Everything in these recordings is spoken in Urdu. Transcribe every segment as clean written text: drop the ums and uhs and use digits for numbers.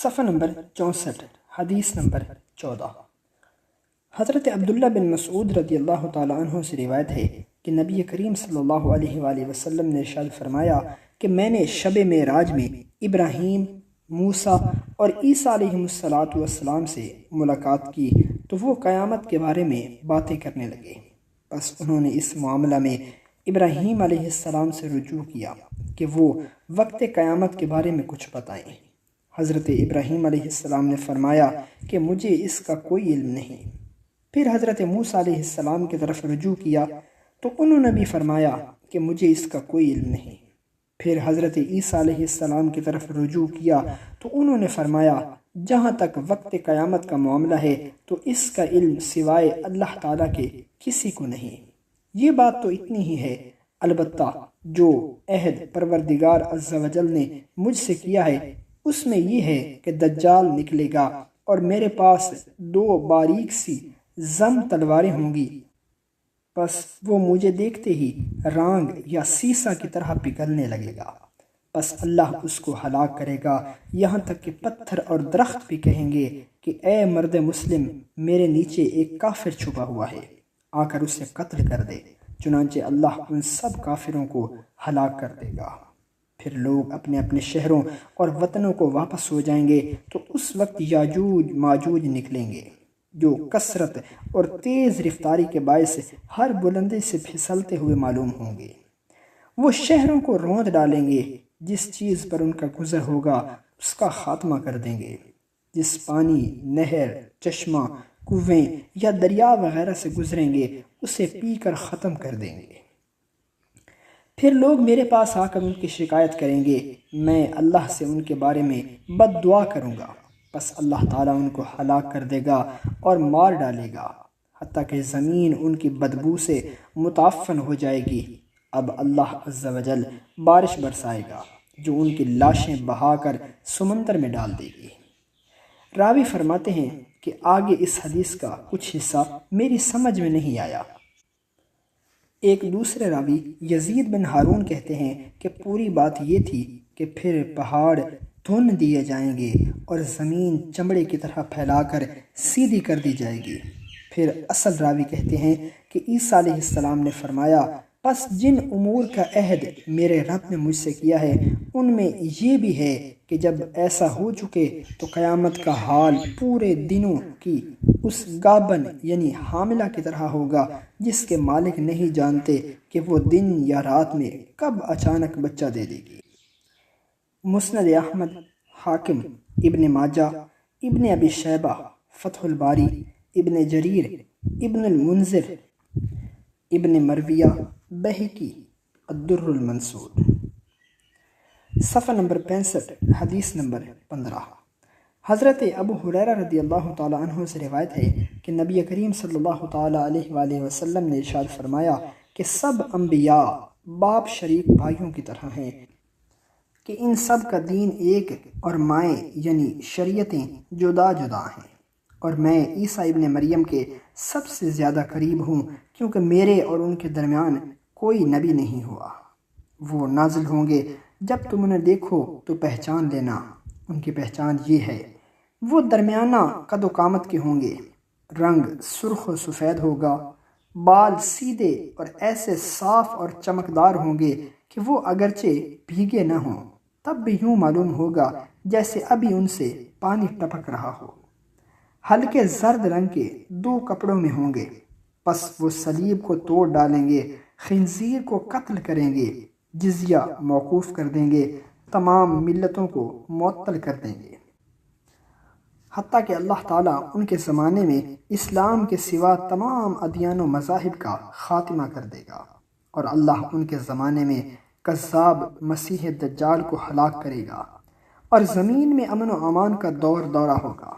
صفحہ نمبر 64 حدیث نمبر 14۔ حضرت عبداللہ بن مسعود رضی اللہ تعالیٰ عنہ سے روایت ہے کہ نبی کریم صلی اللہ علیہ وآلہ وسلم نے ارشاد فرمایا کہ میں نے شب معراج میں ابراہیم، موسیٰ اور عیسیٰ علیہ السلام سے ملاقات کی تو وہ قیامت کے بارے میں باتیں کرنے لگے۔ بس انہوں نے اس معاملہ میں ابراہیم علیہ السلام سے رجوع کیا کہ وہ وقت قیامت کے بارے میں کچھ بتائیں۔ حضرت ابراہیم علیہ السلام نے فرمایا کہ مجھے اس کا کوئی علم نہیں۔ پھر حضرت موسیٰ علیہ السلام کی طرف رجوع کیا تو انہوں نے بھی فرمایا کہ مجھے اس کا کوئی علم نہیں۔ پھر حضرت عیسیٰ علیہ السلام کی طرف رجوع کیا تو انہوں نے فرمایا جہاں تک وقت قیامت کا معاملہ ہے تو اس کا علم سوائے اللہ تعالیٰ کے کسی کو نہیں۔ یہ بات تو اتنی ہی ہے، البتہ جو عہد پروردگار عز و جل نے مجھ سے کیا ہے اس میں یہ ہے کہ دجال نکلے گا اور میرے پاس 2 باریک سی زم تلواریں ہوں گی، بس وہ مجھے دیکھتے ہی رانگ یا سیسا کی طرح پگھلنے لگے گا، بس اللہ اس کو ہلاک کرے گا، یہاں تک کہ پتھر اور درخت بھی کہیں گے کہ اے مرد مسلم، میرے نیچے ایک کافر چھپا ہوا ہے، آ کر اسے قتل کر دے۔ چنانچہ اللہ ان سب کافروں کو ہلاک کر دے گا۔ پھر لوگ اپنے اپنے شہروں اور وطنوں کو واپس ہو جائیں گے تو اس وقت یاجوج ماجوج نکلیں گے جو کثرت اور تیز رفتاری کے باعث ہر بلندی سے پھسلتے ہوئے معلوم ہوں گے۔ وہ شہروں کو روند ڈالیں گے، جس چیز پر ان کا گزر ہوگا اس کا خاتمہ کر دیں گے، جس پانی، نہر، چشمہ، کنویں یا دریا وغیرہ سے گزریں گے اسے پی کر ختم کر دیں گے۔ پھر لوگ میرے پاس آ کر ان کی شکایت کریں گے، میں اللہ سے ان کے بارے میں بد دعا کروں گا، بس اللہ تعالیٰ ان کو ہلاک کر دے گا اور مار ڈالے گا، حتیٰ کہ زمین ان کی بدبو سے متعفن ہو جائے گی۔ اب اللہ عز و جل بارش برسائے گا جو ان کی لاشیں بہا کر سمندر میں ڈال دے گی۔ راوی فرماتے ہیں کہ آگے اس حدیث کا کچھ حصہ میری سمجھ میں نہیں آیا۔ ایک دوسرے راوی یزید بن ہارون کہتے ہیں کہ پوری بات یہ تھی کہ پھر پہاڑ دھن دیے جائیں گے اور زمین چمڑے کی طرح پھیلا کر سیدھی کر دی جائے گی۔ پھر اصل راوی کہتے ہیں کہ عیسیٰ علیہ السلام نے فرمایا پس جن امور کا عہد میرے رب نے مجھ سے کیا ہے ان میں یہ بھی ہے کہ جب ایسا ہو چکے تو قیامت کا حال پورے دنوں کی اس گابن یعنی حاملہ کی طرح ہوگا جس کے مالک نہیں جانتے کہ وہ دن یا رات میں کب اچانک بچہ دے دے گی۔ مسند احمد، حاکم، ابن ماجہ، ابن ابی شیبہ، فتح الباری، ابن جریر، ابن المنذر، ابن مرویہ، بہقی، الدر المنصور۔ صفحہ نمبر 65 حدیث نمبر 15۔ حضرت ابو ہریرہ رضی اللہ تعالیٰ عنہ سے روایت ہے کہ نبی کریم صلی اللہ تعالیٰ علیہ وآلہ وسلم نے ارشاد فرمایا کہ سب انبیاء باپ شریک بھائیوں کی طرح ہیں، کہ ان سب کا دین ایک اور مائیں یعنی شریعتیں جدا جدا ہیں، اور میں عیسیٰ ابن مریم کے سب سے زیادہ قریب ہوں کیونکہ میرے اور ان کے درمیان کوئی نبی نہیں ہوا۔ وہ نازل ہوں گے، جب تم انہیں دیکھو تو پہچان لینا، ان کی پہچان یہ ہے، وہ درمیانہ قد و قامت کے ہوں گے، رنگ سرخ و سفید ہوگا، بال سیدھے اور ایسے صاف اور چمکدار ہوں گے کہ وہ اگرچہ بھیگے نہ ہوں تب بھی یوں معلوم ہوگا جیسے ابھی ان سے پانی ٹپک رہا ہو۔ ہلکے زرد رنگ کے 2 کپڑوں میں ہوں گے، پس وہ صلیب کو توڑ ڈالیں گے، خنزیر کو قتل کریں گے، جزیہ موقوف کر دیں گے، تمام ملتوں کو معطل کر دیں گے، حتیٰ کہ اللہ تعالیٰ ان کے زمانے میں اسلام کے سوا تمام ادیان و مذاہب کا خاتمہ کر دے گا، اور اللہ ان کے زمانے میں کذاب مسیح دجال کو ہلاک کرے گا، اور زمین میں امن و امان کا دورہ ہوگا،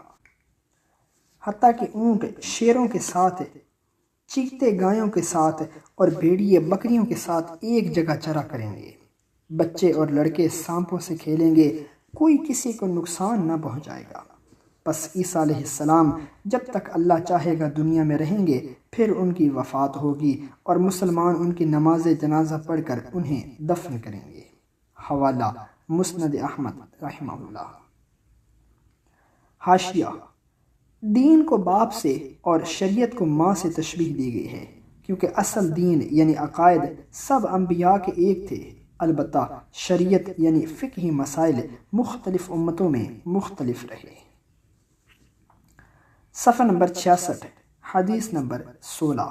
حتیٰ کہ اونٹ شیروں کے ساتھ، چیتے گایوں کے ساتھ اور بھیڑیے بکریوں کے ساتھ ایک جگہ چرا کریں گے، بچے اور لڑکے سانپوں سے کھیلیں گے، کوئی کسی کو نقصان نہ پہنچائے گا۔ بس عیسیٰ علیہ السلام جب تک اللہ چاہے گا دنیا میں رہیں گے، پھر ان کی وفات ہوگی اور مسلمان ان کی نماز جنازہ پڑھ کر انہیں دفن کریں گے۔ حوالہ مسند احمد رحمہ اللہ۔ حاشیہ: دین کو باپ سے اور شریعت کو ماں سے تشبیہ دی گئی ہے، کیونکہ اصل دین یعنی عقائد سب انبیاء کے ایک تھے، البتہ شریعت یعنی فقہی مسائل مختلف امتوں میں مختلف رہے۔ صفحہ نمبر 66، حدیث نمبر 16۔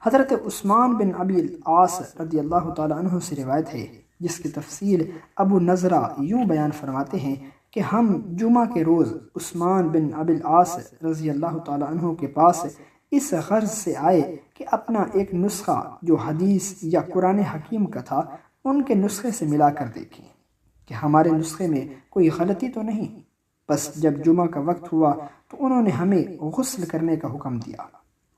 حضرت عثمان بن ابی العاص رضی اللہ تعالیٰ عنہ سے روایت ہے، جس کی تفصیل ابو نضرہ یوں بیان فرماتے ہیں کہ ہم جمعہ کے روز عثمان بن ابی العاص رضی اللہ تعالیٰ عنہ کے پاس اس غرض سے آئے کہ اپنا ایک نسخہ جو حدیث یا قرآن حکیم کا تھا ان کے نسخے سے ملا کر دیکھیں کہ ہمارے نسخے میں کوئی غلطی تو نہیں۔ بس جب جمعہ کا وقت ہوا تو انہوں نے ہمیں غسل کرنے کا حکم دیا۔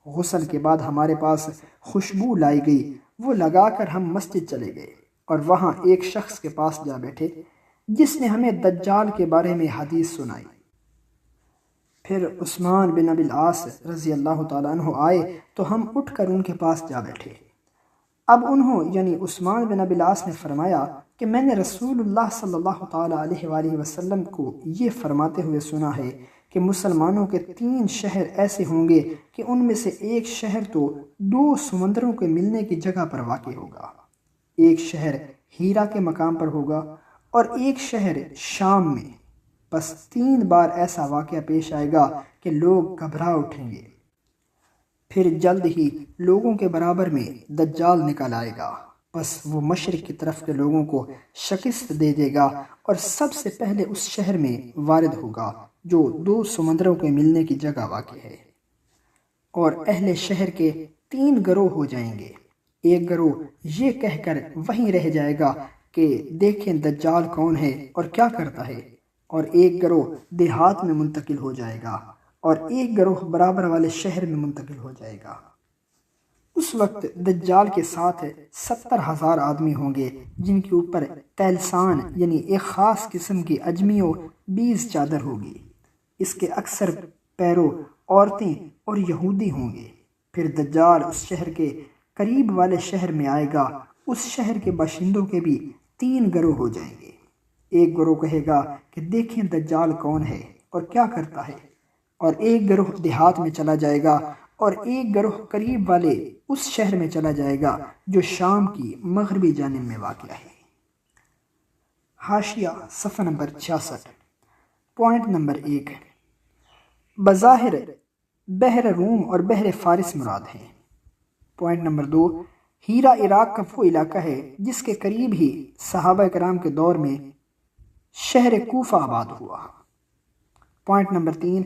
غسل کے بعد ہمارے پاس خوشبو لائی گئی، وہ لگا کر ہم مسجد چلے گئے اور وہاں ایک شخص کے پاس جا بیٹھے جس نے ہمیں دجال کے بارے میں حدیث سنائی۔ پھر عثمان بن ابی العاص رضی اللہ تعالیٰ عنہ آئے تو ہم اٹھ کر ان کے پاس جا بیٹھے۔ اب انہوں یعنی عثمان بن ابی العاص نے فرمایا کہ میں نے رسول اللہ صلی اللہ تعالیٰ علیہ وآلہ وسلم کو یہ فرماتے ہوئے سنا ہے کہ مسلمانوں کے 3 شہر ایسے ہوں گے کہ ان میں سے ایک شہر تو 2 سمندروں کے ملنے کی جگہ پر واقع ہوگا، ایک شہر ہیرا کے مقام پر ہوگا اور ایک شہر شام میں۔ بس 3 بار ایسا واقعہ پیش آئے گا کہ لوگ گھبرا اٹھیں گے، پھر جلد ہی لوگوں کے برابر میں دجال نکل آئے گا، بس وہ مشرق کی طرف کے لوگوں کو شکست دے دے گا اور سب سے پہلے اس شہر میں وارد ہوگا جو 2 سمندروں کے ملنے کی جگہ واقع ہے، اور اہل شہر کے 3 گروہ ہو جائیں گے۔ ایک گروہ یہ کہہ کر وہیں رہ جائے گا کہ دیکھیں دجال کون ہے اور کیا کرتا ہے، اور ایک گروہ دیہات میں منتقل ہو جائے گا اور ایک گروہ برابر والے شہر میں منتقل ہو جائے گا۔ اس وقت دجال کے ساتھ 70,000 آدمی ہوں گے جن کے اوپر تیلسان یعنی ایک خاص قسم کی اجمیو 20 چادر ہوگی۔ اس کے اکثر پیرو عورتیں اور یہودی ہوں گے۔ پھر دجال اس شہر کے قریب والے شہر میں آئے گا، اس شہر کے باشندوں کے بھی 3 گروہ ہو جائیں گے۔ ایک گروہ کہے گا کہ دیکھیں دجال کون ہے اور کیا کرتا ہے، اور ایک گروہ دیہات میں چلا جائے گا اور ایک گروہ قریب والے اس شہر میں چلا جائے گا جو شام کی مغربی جانب میں واقع ہے۔ حاشیہ: صفحہ نمبر 66، پوائنٹ نمبر 1۔ بظاہر بحر روم اور بحر فارس مراد ہیں۔ پوائنٹ نمبر 2، ہیرا عراق کا وہ علاقہ ہے جس کے قریب ہی صحابہ کرام کے دور میں شہر کوفہ آباد ہوا۔ پوائنٹ نمبر 3،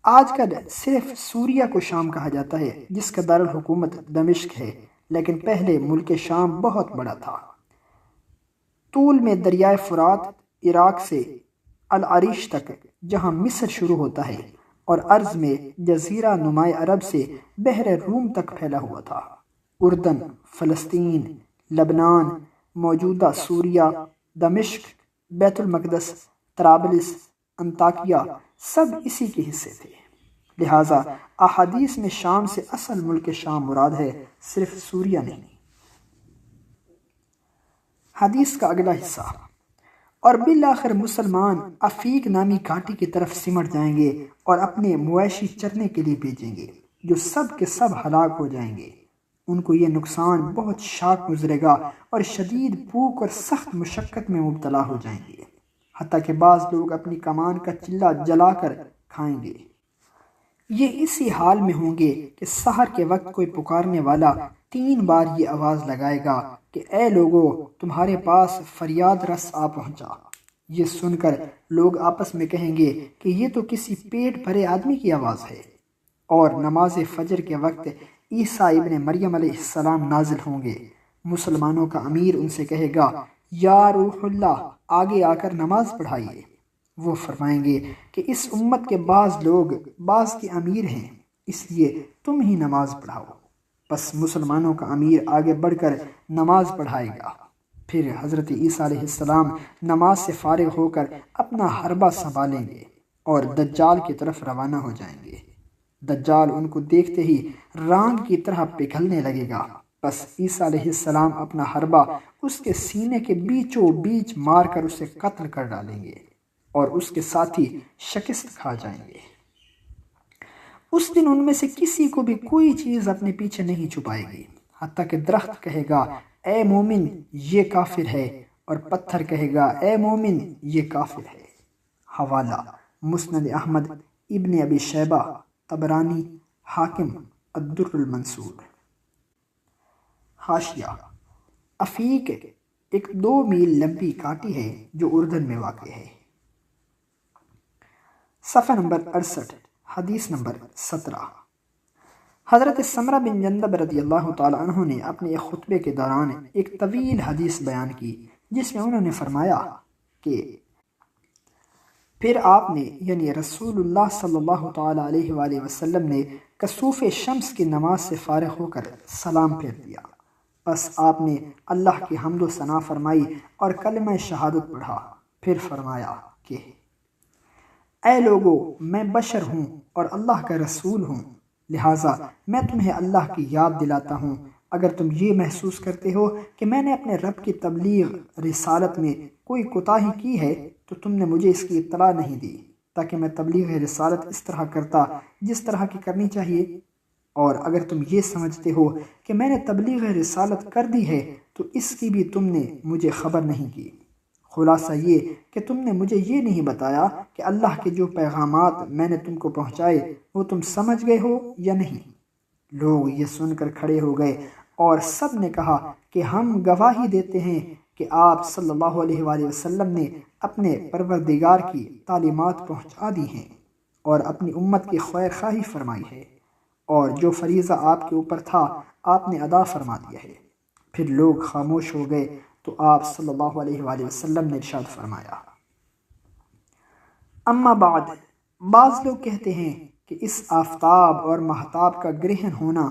آج کل صرف سوریہ کو شام کہا جاتا ہے جس کا دارالحکومت دمشق ہے، لیکن پہلے ملک شام بہت بڑا تھا۔ طول میں دریائے فرات عراق سے العریش تک جہاں مصر شروع ہوتا ہے، اور عرض میں جزیرہ نمائے عرب سے بحر روم تک پھیلا ہوا تھا۔ اردن، فلسطین، لبنان، موجودہ سوریہ، دمشق، بیت المقدس، طرابلس، انطاکیہ سب اسی کے حصے تھے۔ لہٰذا احادیث میں شام سے اصل ملک شام مراد ہے، صرف سوریہ نہیں۔ حدیث کا اگلا حصہ: اور بالآخر مسلمان افیق نامی گھاٹی کی طرف سمٹ جائیں گے اور اپنے مویشی چرنے کے لیے بھیجیں گے، جو سب کے سب ہلاک ہو جائیں گے۔ ان کو یہ نقصان بہت شاق گزرے گا اور شدید بھوک اور سخت مشقت میں مبتلا ہو جائیں گے، حتیٰ کہ بعض لوگ اپنی کمان کا چلہ جلا کر کھائیں گے۔ یہ اسی حال میں ہوں گے کہ سحر کے وقت کوئی پکارنے والا 3 بار یہ آواز لگائے گا کہ اے لوگو، تمہارے پاس فریاد رس آ پہنچا۔ یہ سن کر لوگ آپس میں کہیں گے کہ یہ تو کسی پیٹ بھرے آدمی کی آواز ہے۔ اور نماز فجر کے وقت عیسیٰ ابن مریم علیہ السلام نازل ہوں گے۔ مسلمانوں کا امیر ان سے کہے گا، یا روح اللہ، آگے آ کر نماز پڑھائیے۔ وہ فرمائیں گے کہ اس امت کے بعض لوگ بعض کے امیر ہیں، اس لیے تم ہی نماز پڑھاؤ۔ بس مسلمانوں کا امیر آگے بڑھ کر نماز پڑھائے گا۔ پھر حضرت عیسیٰ علیہ السلام نماز سے فارغ ہو کر اپنا حربہ سنبھالیں گے اور دجال کی طرف روانہ ہو جائیں گے۔ دجال ان کو دیکھتے ہی رانگ کی طرح پگھلنے لگے گا۔ بس عیسیٰ علیہ السلام اپنا حربہ اس کے سینے کے بیچوں بیچ مار کر اسے قتل کر ڈالیں گے، اور اس کے ساتھی شکست کھا جائیں گے۔ اس دن ان میں سے کسی کو بھی کوئی چیز اپنے پیچھے نہیں چھپائے گی، حتیٰ کہ درخت کہے گا اے مومن یہ کافر ہے، اور پتھر کہے گا اے مومن یہ کافر ہے۔ حوالہ مسند احمد، ابن ابی شیبہ، طبرانی، حاکم، الدر المنصور۔ حاشیہ: عفیق ایک 2 میل لمبی کانٹی ہے جو اردن میں واقع ہے۔ صفحہ نمبر 68، حدیث نمبر 17۔ حضرت سمرہ بن جندب رضی اللہ تعالی عنہ نے اپنے ایک خطبے کے دوران ایک طویل حدیث بیان کی، جس میں انہوں نے فرمایا کہ پھر آپ نے یعنی رسول اللہ صلی اللہ تعالی علیہ وآلہ وسلم نے کسوف شمس کی نماز سے فارغ ہو کر سلام پھیر دیا، بس آپ نے اللہ کی حمد و ثنا فرمائی اور کلمہ شہادت پڑھا، پھر فرمایا کہ اے لوگو، میں بشر ہوں اور اللہ کا رسول ہوں، لہٰذا میں تمہیں اللہ کی یاد دلاتا ہوں۔ اگر تم یہ محسوس کرتے ہو کہ میں نے اپنے رب کی تبلیغ رسالت میں کوئی کوتاہی کی ہے تو تم نے مجھے اس کی اطلاع نہیں دی، تاکہ میں تبلیغ رسالت اس طرح کرتا جس طرح کی کرنی چاہیے، اور اگر تم یہ سمجھتے ہو کہ میں نے تبلیغ رسالت کر دی ہے تو اس کی بھی تم نے مجھے خبر نہیں کی۔ خلاصہ یہ کہ تم نے مجھے یہ نہیں بتایا کہ اللہ کے جو پیغامات میں نے تم کو پہنچائے وہ تم سمجھ گئے ہو یا نہیں۔ لوگ یہ سن کر کھڑے ہو گئے اور سب نے کہا کہ ہم گواہی دیتے ہیں کہ آپ صلی اللہ علیہ وآلہ وسلم نے اپنے پروردگار کی تعلیمات پہنچا دی ہیں اور اپنی امت کی خیر خواہی فرمائی ہے، اور جو فریضہ آپ کے اوپر تھا آپ نے ادا فرما دیا ہے۔ پھر لوگ خاموش ہو گئے تو آپ صلی اللہ علیہ وآلہ وسلم نے ارشاد فرمایا، اما بعد، بعض لوگ کہتے ہیں کہ اس آفتاب اور مہتاب کا گرہن ہونا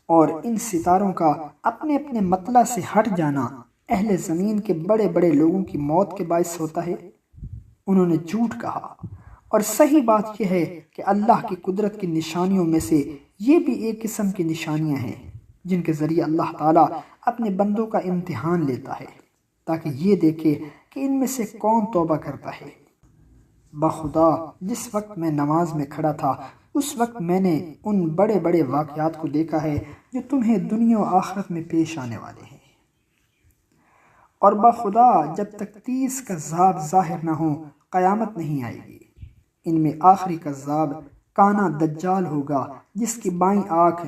اور ان ستاروں کا اپنے اپنے مطلع سے ہٹ جانا اہل زمین کے بڑے بڑے لوگوں کی موت کے باعث ہوتا ہے۔ انہوں نے جھوٹ کہا، اور صحیح بات یہ ہے کہ اللہ کی قدرت کی نشانیوں میں سے یہ بھی ایک قسم کی نشانیاں ہیں جن کے ذریعے اللہ تعالیٰ اپنے بندوں کا امتحان لیتا ہے، تاکہ یہ دیکھے کہ ان میں سے کون توبہ کرتا ہے۔ بخدا جس وقت میں نماز میں کھڑا تھا اس وقت میں نے ان بڑے بڑے واقعات کو دیکھا ہے جو تمہیں دنیا و آخرت میں پیش آنے والے ہیں، اور بخدا جب تک 30 کذاب ظاہر نہ ہوں قیامت نہیں آئے گی۔ ان میں آخری کذاب کانا دجال ہوگا جس کی بائیں آنکھ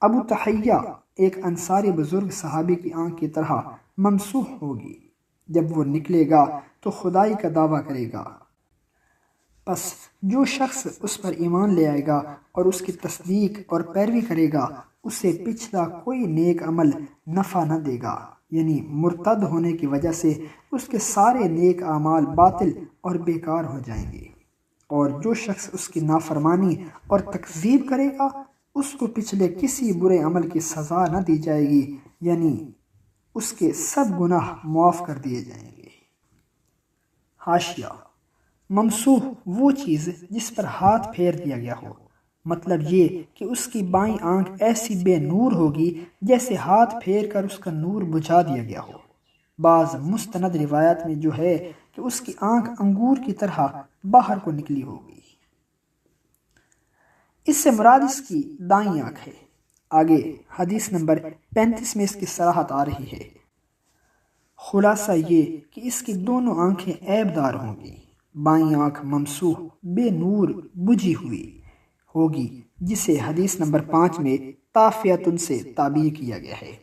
ابو تحیہ ایک انصاری بزرگ صحابی کی آنکھ کی طرح ممسوح ہوگی۔ جب وہ نکلے گا تو خدائی کا دعویٰ کرے گا، پس جو شخص اس پر ایمان لے آئے گا اور اس کی تصدیق اور پیروی کرے گا اسے پچھلا کوئی نیک عمل نفع نہ دے گا، یعنی مرتد ہونے کی وجہ سے اس کے سارے نیک اعمال باطل اور بیکار ہو جائیں گے، اور جو شخص اس کی نافرمانی اور تکذیب کرے گا اس کو پچھلے کسی برے عمل کی سزا نہ دی جائے گی، یعنی اس کے سب گناہ معاف کر دیے جائیں گے۔ حاشیہ: ممسوح وہ چیز جس پر ہاتھ پھیر دیا گیا ہو، مطلب یہ کہ اس کی بائیں آنکھ ایسی بے نور ہوگی جیسے ہاتھ پھیر کر اس کا نور بجھا دیا گیا ہو۔ بعض مستند روایات میں جو ہے کہ اس کی آنکھ انگور کی طرح باہر کو نکلی ہوگی۔ اس سے مراد اس کی دائیں آنکھ ہے۔ آگے حدیث نمبر 35 میں اس کی صراحت آ رہی ہے۔ خلاصہ یہ کہ اس کی دونوں آنکھیں عیب دار ہوں گی، بائیں آنکھ ممسوح بے نور بجھی ہوئی ہوگی، جسے حدیث نمبر 5 میں طافیتن سے تعبیر کیا گیا ہے،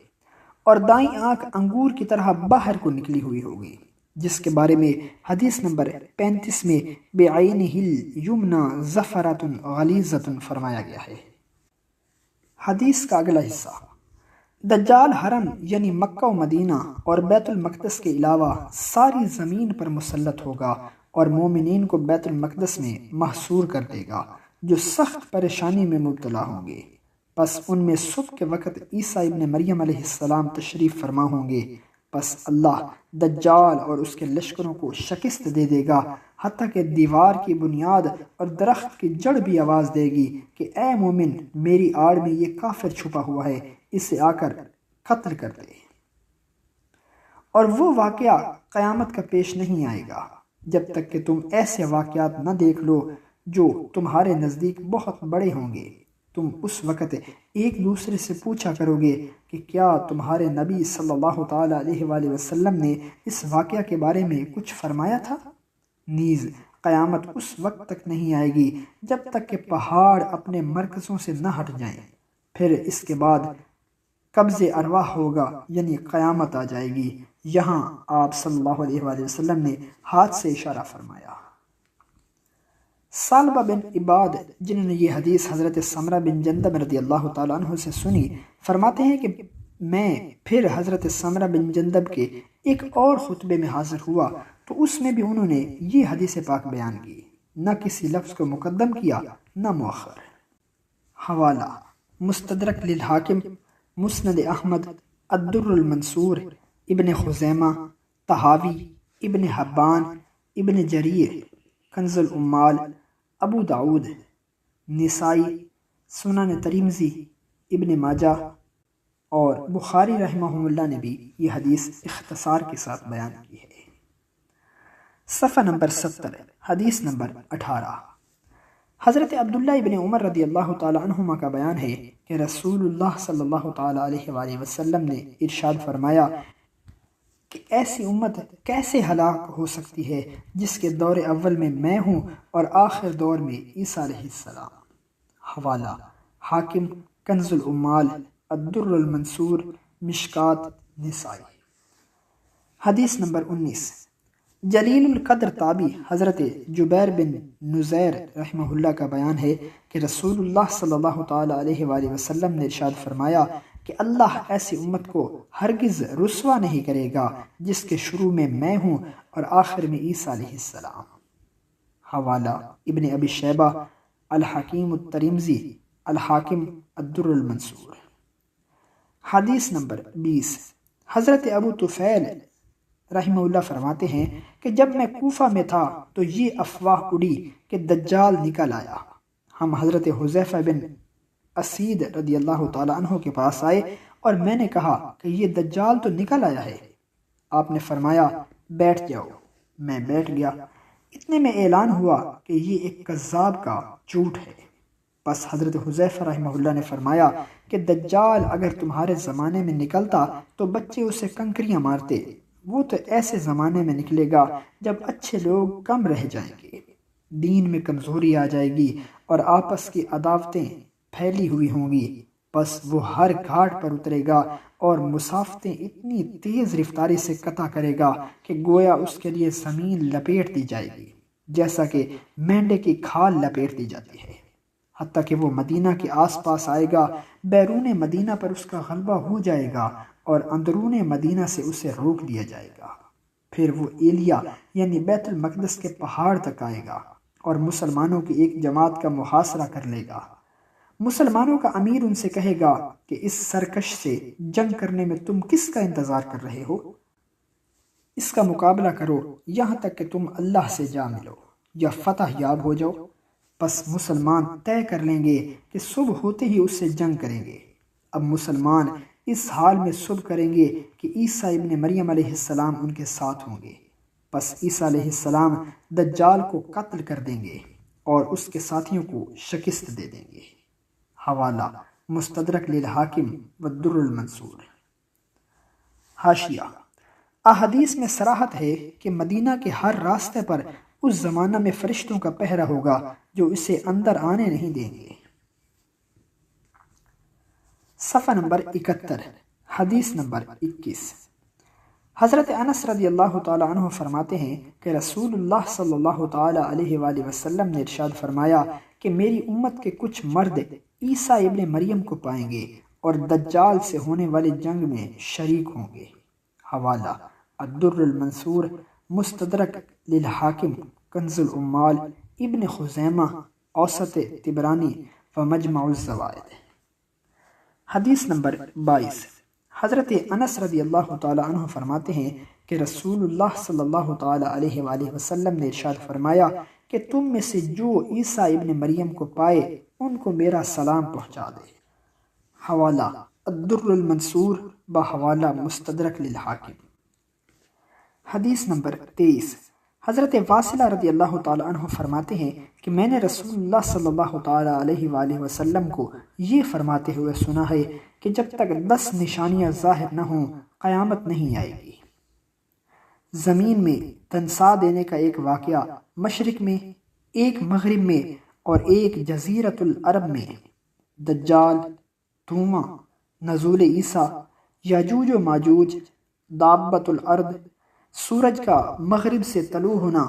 اور دائیں آنکھ انگور کی طرح باہر کو نکلی ہوئی ہوگی، جس کے بارے میں حدیث نمبر 35 میں بعینہ الیمنی زفرۃ غلیظۃ فرمایا گیا ہے۔ حدیث کا اگلا حصہ: دجال حرم یعنی مکہ و مدینہ اور بیت المقدس کے علاوہ ساری زمین پر مسلط ہوگا اور مومنین کو بیت المقدس میں محصور کر دے گا، جو سخت پریشانی میں مبتلا ہوں گے۔ پس ان میں صبح کے وقت عیسیٰ ابن مریم علیہ السلام تشریف فرما ہوں گے، پس اللہ دجال اور اس کے لشکروں کو شکست دے دے گا، حتیٰ کہ دیوار کی بنیاد اور درخت کی جڑ بھی آواز دے گی کہ اے مومن، میری آڑ میں یہ کافر چھپا ہوا ہے، اسے آ کر قتل کر دے۔ اور وہ واقعہ قیامت کا پیش نہیں آئے گا جب تک کہ تم ایسے واقعات نہ دیکھ لو جو تمہارے نزدیک بہت بڑے ہوں گے۔ تم اس وقت ایک دوسرے سے پوچھا کرو گے کہ کیا تمہارے نبی صلی اللہ تعالیٰ علیہ وآلہ وسلم نے اس واقعہ کے بارے میں کچھ فرمایا تھا؟ نیز قیامت اس وقت تک نہیں آئے گی جب تک کہ پہاڑ اپنے مرکزوں سے نہ ہٹ جائیں، پھر اس کے بعد قبض ارواح ہوگا، یعنی قیامت آ جائے گی۔ یہاں آپ صلی اللہ علیہ وآلہ وسلم نے ہاتھ سے اشارہ فرمایا۔ ثعلبہ بن عباد جنہوں نے یہ حدیث حضرت سمرہ بن جندب رضی اللہ تعالیٰ عنہ سے سنی، فرماتے ہیں کہ میں پھر حضرت سمرہ بن جندب کے ایک اور خطبے میں حاضر ہوا تو اس میں بھی انہوں نے یہ حدیث پاک بیان کی، نہ کسی لفظ کو مقدم کیا نہ مؤخر۔ حوالہ: مستدرک للحاکم، مسند احمد، الدر المنصور، ابن خزیمہ، طحاوی، ابن حبان، ابن جریر، کنز العمال، ابو داود، نسائی، سنن ترمذی، ابن ماجہ اور بخاری رحمہ اللہ نے بھی یہ حدیث اختصار کے ساتھ بیان کی ہے۔ صفحہ نمبر 70، حدیث نمبر 18۔ حضرت عبداللہ ابن عمر رضی اللہ تعالی عنہما کا بیان ہے کہ رسول اللہ صلی اللہ تعالی علیہ وآلہ وسلم نے ارشاد فرمایا کہ ایسی امت کیسے ہلاک ہو سکتی ہے جس کے دور اول میں میں ہوں اور آخر دور میں عیسیٰ علیہ السلام۔ حوالہ: حاکم، کنز العمال، الدر المنصور، مشکات، نسائی۔ حدیث نمبر 19۔ جلیل القدر تابعی حضرت جبیر بن نزیر رحمہ اللہ کا بیان ہے کہ رسول اللہ صلی اللہ تعالی علیہ وآلہ وسلم نے ارشاد فرمایا کہ اللہ ایسی امت کو ہرگز رسوا نہیں کرے گا جس کے شروع میں ہوں اور آخر میں عیسیٰ علیہ السلام۔ حوالہ: ابن ابی شیبہ، الحکیم الترمذی، الحاکم، الدر المنصور۔ حدیث نمبر 20۔ حضرت ابو طفیل رحمہ اللہ فرماتے ہیں کہ جب میں کوفہ میں تھا تو یہ افواہ اڑی کہ دجال نکل آیا۔ ہم حضرت حذیفہ بن اسید رضی اللہ تعالیٰ عنہ کے پاس آئے اور میں نے کہا کہ یہ دجال تو نکل آیا ہے۔ آپ نے فرمایا بیٹھ جاؤ۔ میں بیٹھ گیا۔ اتنے میں اعلان ہوا کہ یہ ایک کذاب کا جھوٹ ہے۔ بس حضرت حذیفہ رحمہ اللہ نے فرمایا کہ دجال اگر تمہارے زمانے میں نکلتا تو بچے اسے کنکریاں مارتے، وہ تو ایسے زمانے میں نکلے گا جب اچھے لوگ کم رہ جائیں گے، دین میں کمزوری آ جائے گی اور آپس کی عداوتیں پھیلی ہوئی ہوں گی۔ بس وہ ہر گھاٹ پر اترے گا اور مسافتیں اتنی تیز رفتاری سے قطع کرے گا کہ گویا اس کے لیے زمین لپیٹ دی جائے گی جیسا کہ مینڈے کی کھال لپیٹ دی جاتی ہے، حتیٰ کہ وہ مدینہ کے آس پاس آئے گا، بیرون مدینہ پر اس کا غلبہ ہو جائے گا اور اندرون مدینہ سے اسے روک دیا جائے گا۔ پھر وہ ایلیا یعنی بیت المقدس کے پہاڑ تک آئے گا اور مسلمانوں کی ایک جماعت کا محاصرہ کر لے گا۔ مسلمانوں کا امیر ان سے کہے گا کہ اس سرکش سے جنگ کرنے میں تم کس کا انتظار کر رہے ہو؟ اس کا مقابلہ کرو یہاں تک کہ تم اللہ سے جا ملو یا فتح یاب ہو جاؤ۔ پس مسلمان طے کر لیں گے کہ صبح ہوتے ہی اس سے جنگ کریں گے۔ اب مسلمان اس حال میں صبح کریں گے کہ عیسیٰ ابن مریم علیہ السلام ان کے ساتھ ہوں گے۔ پس عیسیٰ علیہ السلام دجال کو قتل کر دیں گے اور اس کے ساتھیوں کو شکست دے دیں گے۔ حوالہ: مستدرک للحاکم والدر المنصور۔ حاشیہ: احادیث میں صراحت ہے کہ مدینہ کے ہر راستے پر اس زمانہ میں فرشتوں کا پہرا ہوگا جو اسے اندر آنے نہیں دیں گے۔ صفحہ نمبر 71، حدیث نمبر 21۔ حضرت انس رضی اللہ تعالی عنہ فرماتے ہیں کہ رسول اللہ صلی اللہ تعالی علیہ وآلہ وسلم نے ارشاد فرمایا کہ میری امت کے کچھ مرد عیسیٰ ابن مریم کو پائیں گے اور دجال سے ہونے والی جنگ میں شریک ہوں گے۔ حوالہ: الدر المنصور، مستدرک للحاکم، کنز العمال، ابن خزیمہ، اوسط طبرانی و مجمع الزوائد۔ حدیث نمبر 22۔ حضرت انس رضی اللہ تعالی عنہ فرماتے ہیں کہ رسول اللہ صلی اللہ تعالی علیہ وآلہ وسلم نے ارشاد فرمایا کہ تم میں سے جو عیسیٰ ابن مریم کو پائے ان کو میرا سلام پہنچا دے۔ حوالہ: الدر المنصور بحوالہ مستدرک للحاکم۔ حدیث نمبر 23۔ حضرت واصلہ رضی اللہ تعالیٰ عنہ فرماتے ہیں کہ میں نے رسول اللہ صلی اللہ تعالیٰ علیہ وآلہ وسلم کو یہ فرماتے ہوئے سنا ہے کہ جب تک 10 نشانیاں ظاہر نہ ہوں قیامت نہیں آئے گی۔ زمین میں تنسا دینے کا ایک واقعہ، مشرق میں، ایک مغرب میں اور ایک جزیرۃ العرب میں، دجال، توما، نزول عیسیٰ، یاجوج و ماجوج، دابۃ الارض، سورج کا مغرب سے طلوع ہونا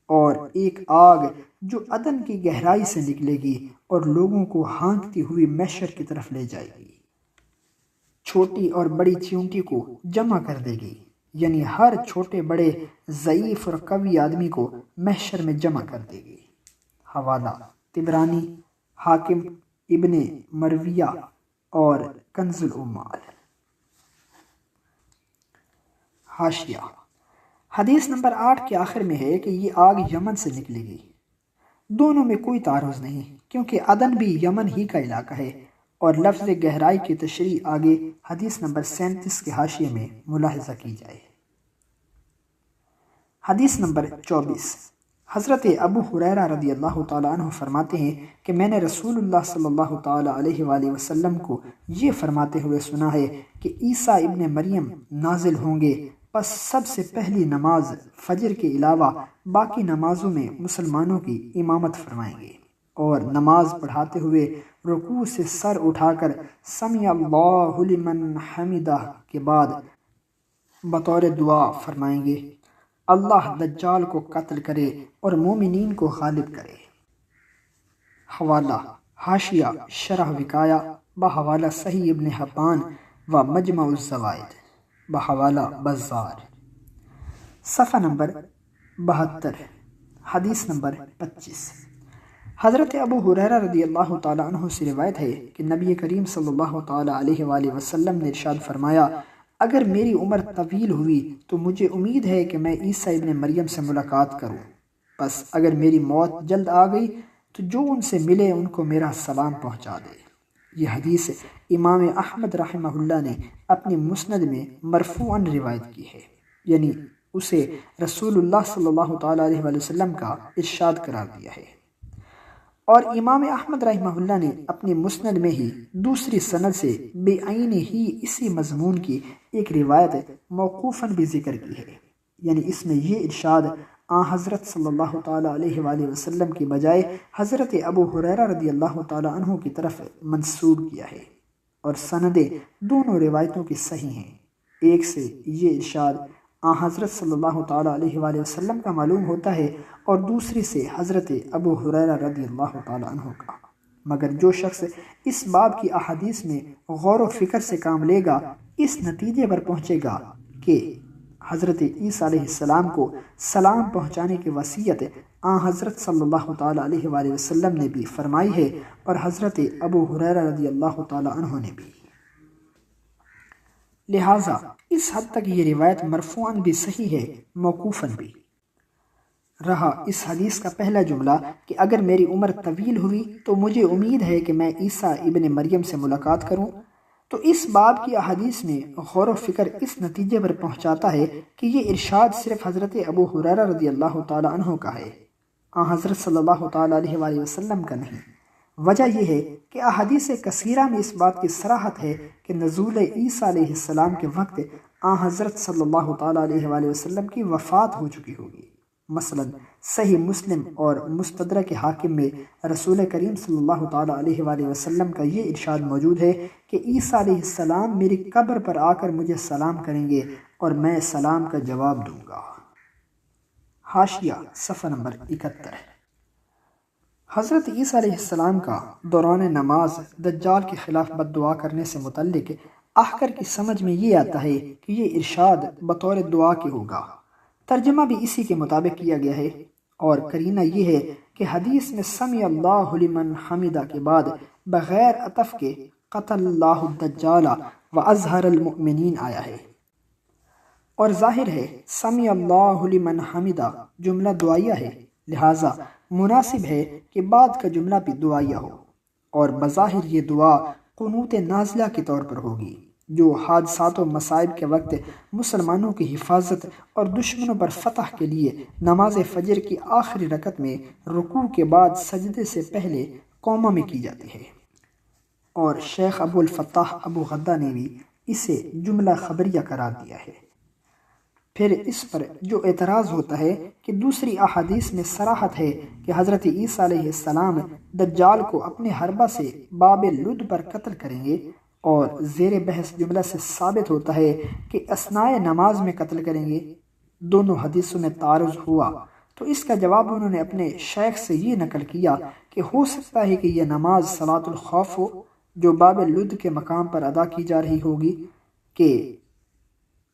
اور ایک آگ جو عدن کی گہرائی سے نکلے گی اور لوگوں کو ہانکتی ہوئی محشر کی طرف لے جائے گی، چھوٹی اور بڑی چیونٹی کو جمع کر دے گی، یعنی ہر چھوٹے بڑے ضعیف اور قوی آدمی کو محشر میں جمع کر دے گی۔ حوالہ طبرانی، حاکم، ابن مرویہ اور کنز العمال۔ حاشیہ حدیث نمبر 8 کے آخر میں ہے کہ یہ آگ یمن سے نکلے گی۔ دونوں میں کوئی تعارض نہیں کیونکہ عدن بھی یمن ہی کا علاقہ ہے، اور لفظ گہرائی کی تشریح آگے حدیث نمبر 37 کے حاشیے میں ملاحظہ کی جائے۔ حدیث نمبر 24، حضرت ابو ہریرہ رضی اللہ تعالیٰ عنہ فرماتے ہیں کہ میں نے رسول اللہ صلی اللہ تعالیٰ علیہ وآلہ وسلم کو یہ فرماتے ہوئے سنا ہے کہ عیسیٰ ابن مریم نازل ہوں گے، پس سب سے پہلی نماز فجر کے علاوہ باقی نمازوں میں مسلمانوں کی امامت فرمائیں گے، اور نماز پڑھاتے ہوئے رکوع سے سر اٹھا کر سمع اللہ لمن حمدہ کے بعد بطور دعا فرمائیں گے، اللہ دجال کو قتل کرے اور مومنین کو غالب کرے۔ حوالہ حاشیہ شرح وقایہ بحوالہ صحیح ابن حبان و مجمع الزوائد بحوالہ بزار، صفحہ نمبر 72، حدیث نمبر 25۔ حضرت ابو ہریرہ رضی اللہ تعالیٰ عنہ سے روایت ہے کہ نبی کریم صلی اللہ تعالیٰ علیہ وآلہ وسلم نے ارشاد فرمایا، اگر میری عمر طویل ہوئی تو مجھے امید ہے کہ میں عیسیٰ ابن مریم سے ملاقات کروں، بس اگر میری موت جلد آ گئی تو جو ان سے ملے ان کو میرا سلام پہنچا دے۔ یہ حدیث امام احمد رحمہ اللہ نے اپنی مسند میں مرفوعاً روایت کی ہے، یعنی اسے رسول اللہ صلی اللہ تعالیٰ علیہ وآلہ وسلم کا ارشاد قرار دیا ہے، اور امام احمد رحمہ اللہ نے اپنی مسند میں ہی دوسری سند سے بے عین ہی اسی مضمون کی ایک روایت موقوفاً بھی ذکر کی ہے، یعنی اس میں یہ ارشاد حضرت صلی اللہ تعالیٰ علیہ وآلہ وسلم کی بجائے حضرت ابو ہریرہ رضی اللہ تعالیٰ عنہ کی طرف منسوب کیا ہے، اور سندیں دونوں روایتوں کی صحیح ہیں۔ ایک سے یہ ارشاد حضرت صلی اللہ تعالیٰ علیہ وآلہ وسلم کا معلوم ہوتا ہے، اور دوسری سے حضرت ابو ہریرہ رضی اللہ تعالیٰ عنہ کا، مگر جو شخص اس باب کی احادیث میں غور و فکر سے کام لے گا اس نتیجے پر پہنچے گا کہ حضرت عیسیٰ علیہ السلام کو سلام پہنچانے کی وصیت حضرت صلی اللہ تعالیٰ علیہ وآلہ وسلم نے بھی فرمائی ہے، اور حضرت ابو ہریرہ رضی اللہ تعالیٰ عنہ نے بھی۔ لہٰذا اس حد تک یہ روایت مرفوعاً بھی صحیح ہے، موقوفاً بھی۔ رہا اس حدیث کا پہلا جملہ کہ اگر میری عمر طویل ہوئی تو مجھے امید ہے کہ میں عیسیٰ ابن مریم سے ملاقات کروں، تو اس باب کی احادیث میں غور و فکر اس نتیجے پر پہنچاتا ہے کہ یہ ارشاد صرف حضرت ابو ہریرہ رضی اللہ تعالیٰ عنہ کا ہے، حضرت صلی اللہ تعالیٰ علیہ وآلہ وسلم کا نہیں۔ وجہ یہ ہے کہ احادیث کثیرہ میں اس بات کی صراحت ہے کہ نزول عیسیٰ علیہ السلام کے وقت حضرت صلی اللہ تعالیٰ علیہ وآلہ وسلم کی وفات ہو چکی ہوگی۔ مثلا صحیح مسلم اور مستدرک حاکم میں رسول کریم صلی اللہ تعالیٰ علیہ وآلہ وسلم کا یہ ارشاد موجود ہے کہ عیسیٰ علیہ السلام میری قبر پر آ کر مجھے سلام کریں گے اور میں سلام کا جواب دوں گا۔ حاشیہ صفحہ نمبر 71۔ حضرت عیسیٰ علیہ السلام کا دوران نماز دجال کے خلاف بد دعا کرنے سے متعلق احکر کی سمجھ میں یہ آتا ہے کہ یہ ارشاد بطور دعا کے ہوگا۔ ترجمہ بھی اسی کے مطابق کیا گیا ہے، اور قرینہ یہ ہے کہ حدیث میں سمع اللہ لمن حمدہ کے بعد بغیر عطف کے قتل اللہ الدجال و اظہر المؤمنین آیا ہے، اور ظاہر ہے سمع اللہ لمن حمدہ جملہ دعائیہ ہے، لہٰذا مناسب ہے کہ بعد کا جملہ بھی دعائیہ ہو، اور بظاہر یہ دعا قنوت نازلہ کے طور پر ہوگی، جو حادثات و مصائب کے وقت مسلمانوں کی حفاظت اور دشمنوں پر فتح کے لیے نماز فجر کی آخری رکعت میں رکوع کے بعد سجدے سے پہلے قوما میں کی جاتی ہے، اور شیخ ابو الفتاح ابو غدہ نے بھی اسے جملہ خبریہ قرار دیا ہے۔ پھر اس پر جو اعتراض ہوتا ہے کہ دوسری احادیث میں صراحت ہے کہ حضرت عیسیٰ علیہ السلام دجال کو اپنے حربہ سے باب لد پر قتل کریں گے، اور زیر بحث جملہ سے ثابت ہوتا ہے کہ اثناء نماز میں قتل کریں گے، دونوں حدیثوں میں تعارض ہوا، تو اس کا جواب انہوں نے اپنے شیخ سے یہ نقل کیا کہ ہو سکتا ہے کہ یہ نماز صلاۃ الخوف ہو، جو باب لد کے مقام پر ادا کی جا رہی ہوگی کہ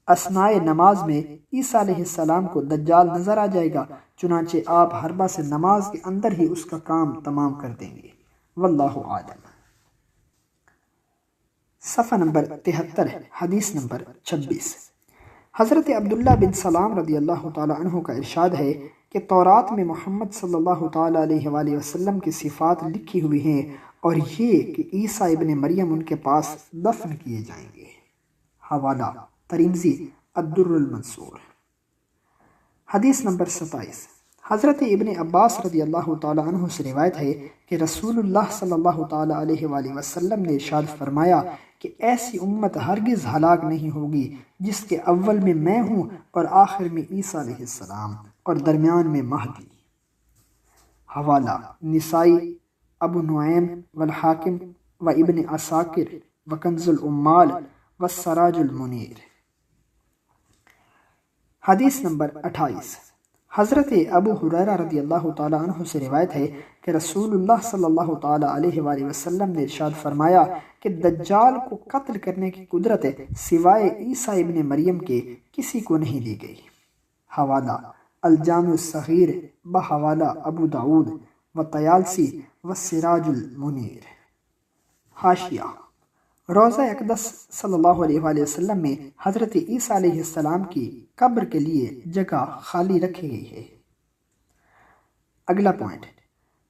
اثناء نماز میں عیسیٰ علیہ السلام کو دجال نظر آ جائے گا، چنانچہ آپ حربہ سے نماز کے اندر ہی اس کا کام تمام کر دیں گے۔ واللہ اعلم۔ صفحہ نمبر 73، حدیث نمبر 26۔ حضرت عبداللہ بن سلام رضی اللہ تعالی عنہ کا ارشاد ہے کہ تورات میں محمد صلی اللہ تعالی علیہ وآلہ وسلم کی صفات لکھی ہوئی ہیں، اور یہ کہ عیسیٰ ابن مریم ان کے پاس دفن کیے جائیں گے۔ حوالہ ترمذی الدر المنصور۔ حدیث نمبر 27۔ حضرت ابن عباس رضی اللہ تعالی عنہ سے روایت ہے کہ رسول اللہ صلی اللہ تعالی علیہ وآلہ وسلم نے ارشاد فرمایا کہ ایسی امت ہرگز ہلاک نہیں ہوگی جس کے اول میں ہوں اور آخر میں عیسیٰ علیہ السلام اور درمیان میں مہدی۔ حوالہ نسائی، ابو نعیم والحاکم و ابن عساکر و کنز العمال والسراج المنیر۔ حدیث نمبر 28۔ حضرت ابو ہریرہ رضی اللہ تعالی عنہ سے روایت ہے کہ رسول اللہ صلی اللہ تعالی علیہ وآلہ وسلم نے ارشاد فرمایا کہ دجال کو قتل کرنے کی قدرت سوائے عیسیٰ ابن مریم کے کسی کو نہیں دی گئی۔ حوالہ الجامع الصغیر بحوالہ ابو داود و طیالسی و سراج المنیر۔ حاشیہ روضہ اقدس صلی اللہ علیہ وآلہ وسلم میں حضرت عیسیٰ علیہ السلام کی قبر کے لیے جگہ خالی رکھی گئی ہے۔ اگلا پوائنٹ،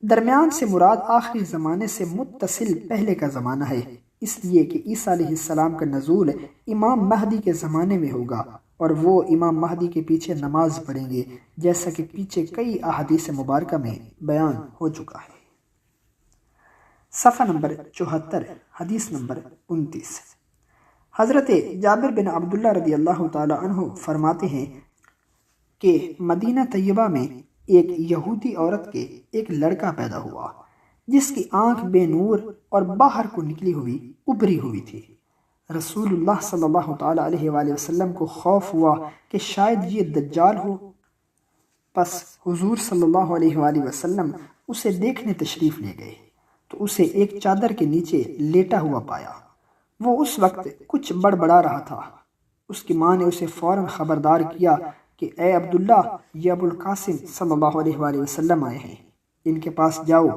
درمیان سے مراد آخری زمانے سے متصل پہلے کا زمانہ ہے، اس لیے کہ عیسیٰ علیہ السلام کا نزول امام مہدی کے زمانے میں ہوگا، اور وہ امام مہدی کے پیچھے نماز پڑھیں گے، جیسا کہ پیچھے کئی احادیث مبارکہ میں بیان ہو چکا ہے۔ صفحہ نمبر 74، حدیث نمبر 29۔ حضرت جابر بن عبداللہ رضی اللہ تعالی عنہ فرماتے ہیں کہ مدینہ طیبہ میں ایک یہودی عورت کے ایک لڑکا پیدا ہوا جس کی آنکھ بے نور اور باہر کو نکلی ہوئی ابری ہوئی تھی۔ رسول اللہ صلی اللہ تعالی علیہ وآلہ وسلم کو خوف ہوا کہ شاید یہ دجال ہو، پس حضور صلی اللہ علیہ وآلہ وسلم اسے دیکھنے تشریف لے گئے تو اسے ایک چادر کے نیچے لیٹا ہوا پایا۔ وہ اس وقت کچھ بڑبڑا رہا تھا۔ اس کی ماں نے اسے فوراً خبردار کیا کہ اے عبداللہ، یہ ابو القاسم صلی اللہ علیہ وآلہ وسلم آئے ہیں، ان کے پاس جاؤ۔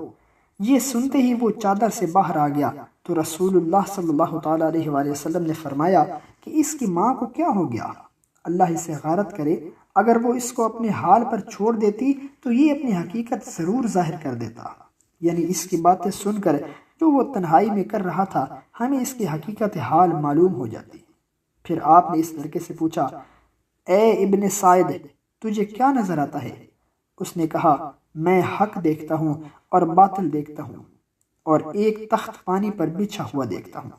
یہ سنتے ہی وہ چادر سے باہر آ گیا تو رسول اللہ صلی اللہ تعالی علیہ وآلہ وسلم نے فرمایا کہ اس کی ماں کو کیا ہو گیا؟ اللہ اسے غارت کرے، اگر وہ اس کو اپنے حال پر چھوڑ دیتی تو یہ اپنی حقیقت ضرور ظاہر کر دیتا، یعنی اس کی باتیں سن کر جو وہ تنہائی میں کر رہا تھا ہمیں اس کی حقیقت حال معلوم ہو جاتی۔ پھر آپ نے اس لڑکے سے پوچھا، اے ابن سعید، تجھے کیا نظر آتا ہے؟ اس نے کہا، میں حق دیکھتا ہوں اور باطل دیکھتا ہوں، اور ایک تخت پانی پر بچھا ہوا دیکھتا ہوں۔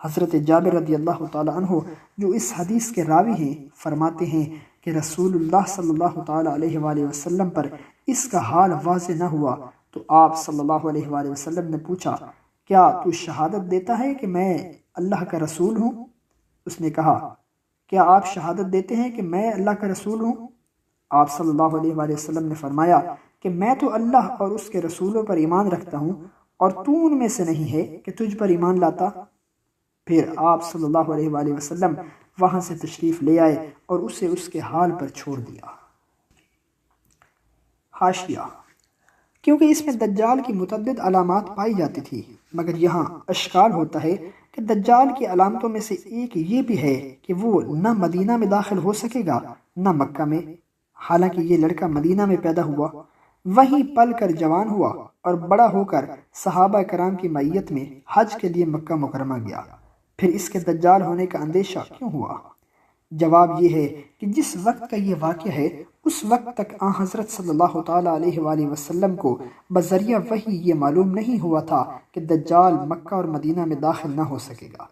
حضرت جابر رضی اللہ تعالی عنہ جو اس حدیث کے راوی ہیں فرماتے ہیں کہ رسول اللہ صلی اللہ تعالی علیہ وآلہ وسلم پر اس کا حال واضح نہ ہوا تو آپ صلی اللہ علیہ وآلہ وسلم نے پوچھا، کیا تو شہادت دیتا ہے کہ میں اللہ کا رسول ہوں؟ اس نے کہا، کیا آپ شہادت دیتے ہیں کہ میں اللہ کا رسول ہوں؟ آپ صلی اللہ علیہ وآلہ وسلم نے فرمایا کہ میں تو اللہ اور اس کے رسولوں پر ایمان رکھتا ہوں، اور تو ان میں سے نہیں ہے کہ تجھ پر ایمان لاتا۔ پھر آپ صلی اللہ علیہ وآلہ وسلم وہاں سے تشریف لے آئے اور اسے اس کے حال پر چھوڑ دیا۔ حاشیہ، کیونکہ اس میں دجال کی متعدد علامات پائی جاتی تھی، مگر یہاں اشکال ہوتا ہے کہ دجال کی علامتوں میں سے ایک یہ بھی ہے کہ وہ نہ مدینہ میں داخل ہو سکے گا نہ مکہ میں، حالانکہ یہ لڑکا مدینہ میں پیدا ہوا، وہیں پل کر جوان ہوا اور بڑا ہو کر صحابہ کرام کی معیت میں حج کے لیے مکہ مکرمہ گیا، پھر اس کے دجال ہونے کا اندیشہ کیوں ہوا؟ جواب یہ ہے کہ جس وقت کا یہ واقعہ ہے اس وقت تک حضرت صلی اللہ تعالیٰ علیہ وآلہ وسلم کو بذریعہ وحی یہ معلوم نہیں ہوا تھا کہ دجال مکہ اور مدینہ میں داخل نہ ہو سکے گا۔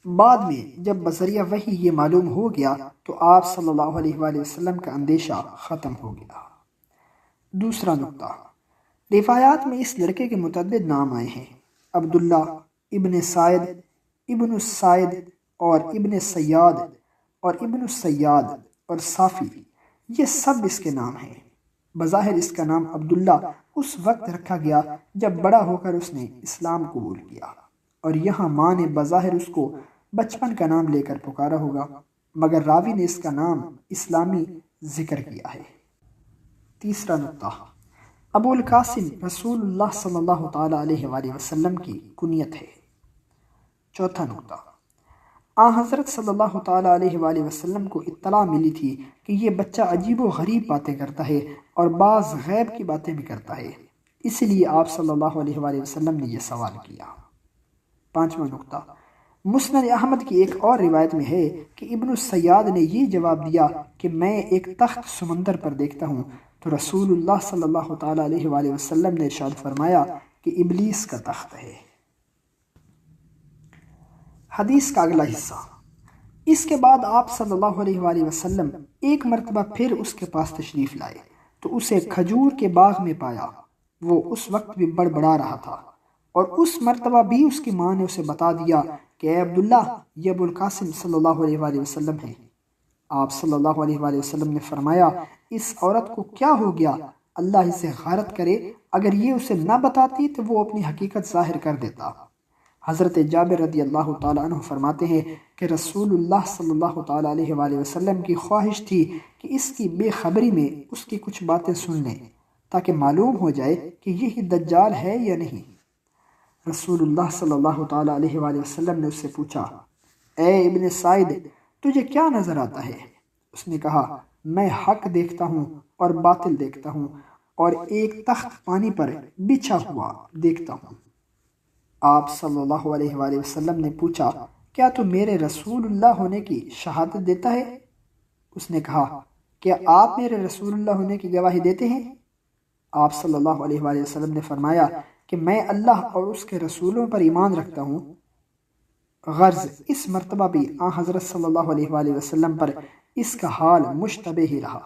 بعد میں جب بذریعہ وحی یہ معلوم ہو گیا تو آپ صلی اللہ علیہ وآلہ وسلم کا اندیشہ ختم ہو گیا۔ دوسرا نقطہ، روایات میں اس لڑکے کے متعدد نام آئے ہیں۔ عبداللہ، ابن سعید، ابن السائد اور ابن سیاد اور ابن السیاد اور صافی، یہ سب اس کے نام ہیں۔ بظاہر اس کا نام عبداللہ اس وقت رکھا گیا جب بڑا ہو کر اس نے اسلام قبول کیا، اور یہاں ماں نے بظاہر اس کو بچپن کا نام لے کر پکارا ہوگا، مگر راوی نے اس کا نام اسلامی ذکر کیا ہے۔ تیسرا نقطہ، ابو القاسم رسول اللہ صلی اللہ تعالیٰ علیہ وآلہ وسلم کی کنیت ہے۔ چوتھا نقطہ، حضرت صلی اللہ تعالیٰ علیہ وآلہ وسلم کو اطلاع ملی تھی کہ یہ بچہ عجیب و غریب باتیں کرتا ہے اور بعض غیب کی باتیں بھی کرتا ہے، اس لیے آپ صلی اللہ علیہ وآلہ وسلم نے یہ سوال کیا۔ پانچواں نقطہ، مسند احمد کی ایک اور روایت میں ہے کہ ابن السیاد نے یہ جواب دیا کہ میں ایک تخت سمندر پر دیکھتا ہوں تو رسول اللہ صلی اللہ تعالیٰ علیہ وآلہ وسلم نے ارشاد فرمایا کہ ابلیس کا تخت ہے۔ حدیث کا اگلا حصہ، اس کے بعد آپ صلی اللہ علیہ وآلہ وسلم ایک مرتبہ پھر اس کے پاس تشریف لائے تو اسے کھجور کے باغ میں پایا۔ وہ اس وقت بھی بڑبڑا رہا تھا، اور اس مرتبہ بھی اس کی ماں نے اسے بتا دیا کہ اے عبداللہ، یہ ابو القاسم صلی اللہ علیہ وآلہ وسلم ہے۔ آپ صلی اللہ علیہ وآلہ وسلم نے فرمایا، اس عورت کو کیا ہو گیا؟ اللہ اسے غارت کرے، اگر یہ اسے نہ بتاتی تو وہ اپنی حقیقت ظاہر کر دیتا۔ حضرت جابر رضی اللہ تعالیٰ عنہ فرماتے ہیں کہ رسول اللہ صلی اللہ تعالیٰ علیہ وآلہ وسلم کی خواہش تھی کہ اس کی بے خبری میں اس کی کچھ باتیں سن لیں تاکہ معلوم ہو جائے کہ یہی دجال ہے یا نہیں۔ رسول اللہ صلی اللہ تعالیٰ علیہ وآلہ وسلم نے اس سے پوچھا، اے ابن سعید، تجھے کیا نظر آتا ہے؟ اس نے کہا، میں حق دیکھتا ہوں اور باطل دیکھتا ہوں، اور ایک تخت پانی پر بچھا ہوا دیکھتا ہوں۔ آپ صلی اللہ علیہ وآلہ وسلم نے پوچھا، کیا تو میرے رسول اللہ ہونے کی شہادت دیتا ہے؟ اس نے کہا، کیا آپ میرے رسول اللہ ہونے کی گواہی دیتے ہیں؟ آپ صلی اللہ علیہ وآلہ وسلم نے فرمایا کہ میں اللہ اور اس کے رسولوں پر ایمان رکھتا ہوں۔ غرض اس مرتبہ بھی حضرت صلی اللہ علیہ وآلہ وسلم پر اس کا حال مشتبہ ہی رہا۔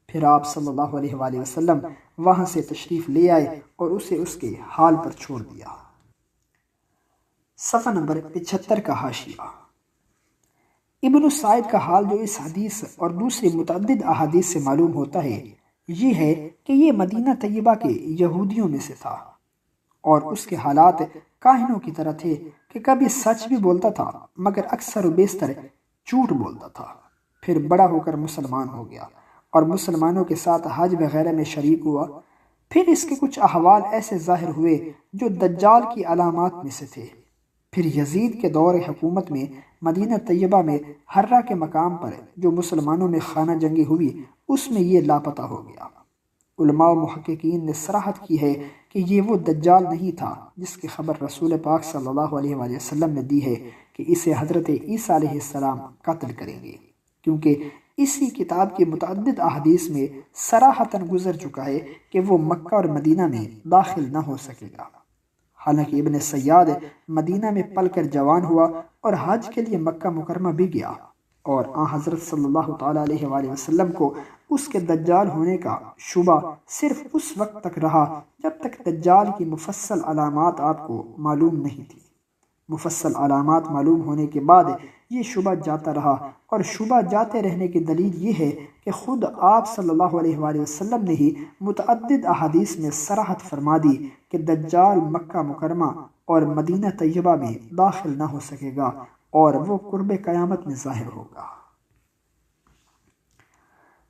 پھر آپ صلی اللہ علیہ وآلہ وسلم وہاں سے تشریف لے آئے اور اسے اس کے حال پر چھوڑ دیا۔ صفحہ نمبر 75 کا حاشیہ۔ ابن سعید کا حال جو اس حدیث اور دوسری متعدد احادیث سے معلوم ہوتا ہے یہ ہے کہ یہ مدینہ طیبہ کے یہودیوں میں سے تھا، اور اس کے حالات کاہنوں کی طرح تھے کہ کبھی سچ بھی بولتا تھا مگر اکثر و بیشتر جھوٹ بولتا تھا۔ پھر بڑا ہو کر مسلمان ہو گیا اور مسلمانوں کے ساتھ حج وغیرہ میں شریک ہوا۔ پھر اس کے کچھ احوال ایسے ظاہر ہوئے جو دجال کی علامات میں سے تھے۔ پھر یزید کے دور حکومت میں مدینہ طیبہ میں حرہ کے مقام پر جو مسلمانوں میں خانہ جنگی ہوئی اس میں یہ لاپتہ ہو گیا۔ علماء و محققین نے صراحت کی ہے کہ یہ وہ دجال نہیں تھا جس کی خبر رسول پاک صلی اللہ علیہ وآلہ وسلم نے دی ہے کہ اسے حضرت عیسیٰ علیہ السلام قتل کریں گے، کیونکہ اسی کتاب کی متعدد احادیث میں صراحتاً گزر چکا ہے کہ وہ مکہ اور مدینہ میں داخل نہ ہو سکے گا۔ حالانکہ ابن سیاد مدینہ میں پل کر جوان ہوا اور حج کے لیے مکہ مکرمہ بھی گیا، اور حضرت صلی اللہ تعالیٰ علیہ وآلہ وسلم کو اس کے دجال ہونے کا شبہ صرف اس وقت تک رہا جب تک دجال کی مفصل علامات آپ کو معلوم نہیں تھی۔ مفصل علامات معلوم ہونے کے بعد یہ شبہ جاتا رہا، اور شبہ جاتے رہنے کی دلیل یہ ہے کہ خود آپ صلی اللہ علیہ وآلہ وسلم نے ہی متعدد احادیث میں صراحت فرما دی کہ دجال مکہ مکرمہ اور مدینہ طیبہ میں داخل نہ ہو سکے گا اور وہ قرب قیامت میں ظاہر ہوگا۔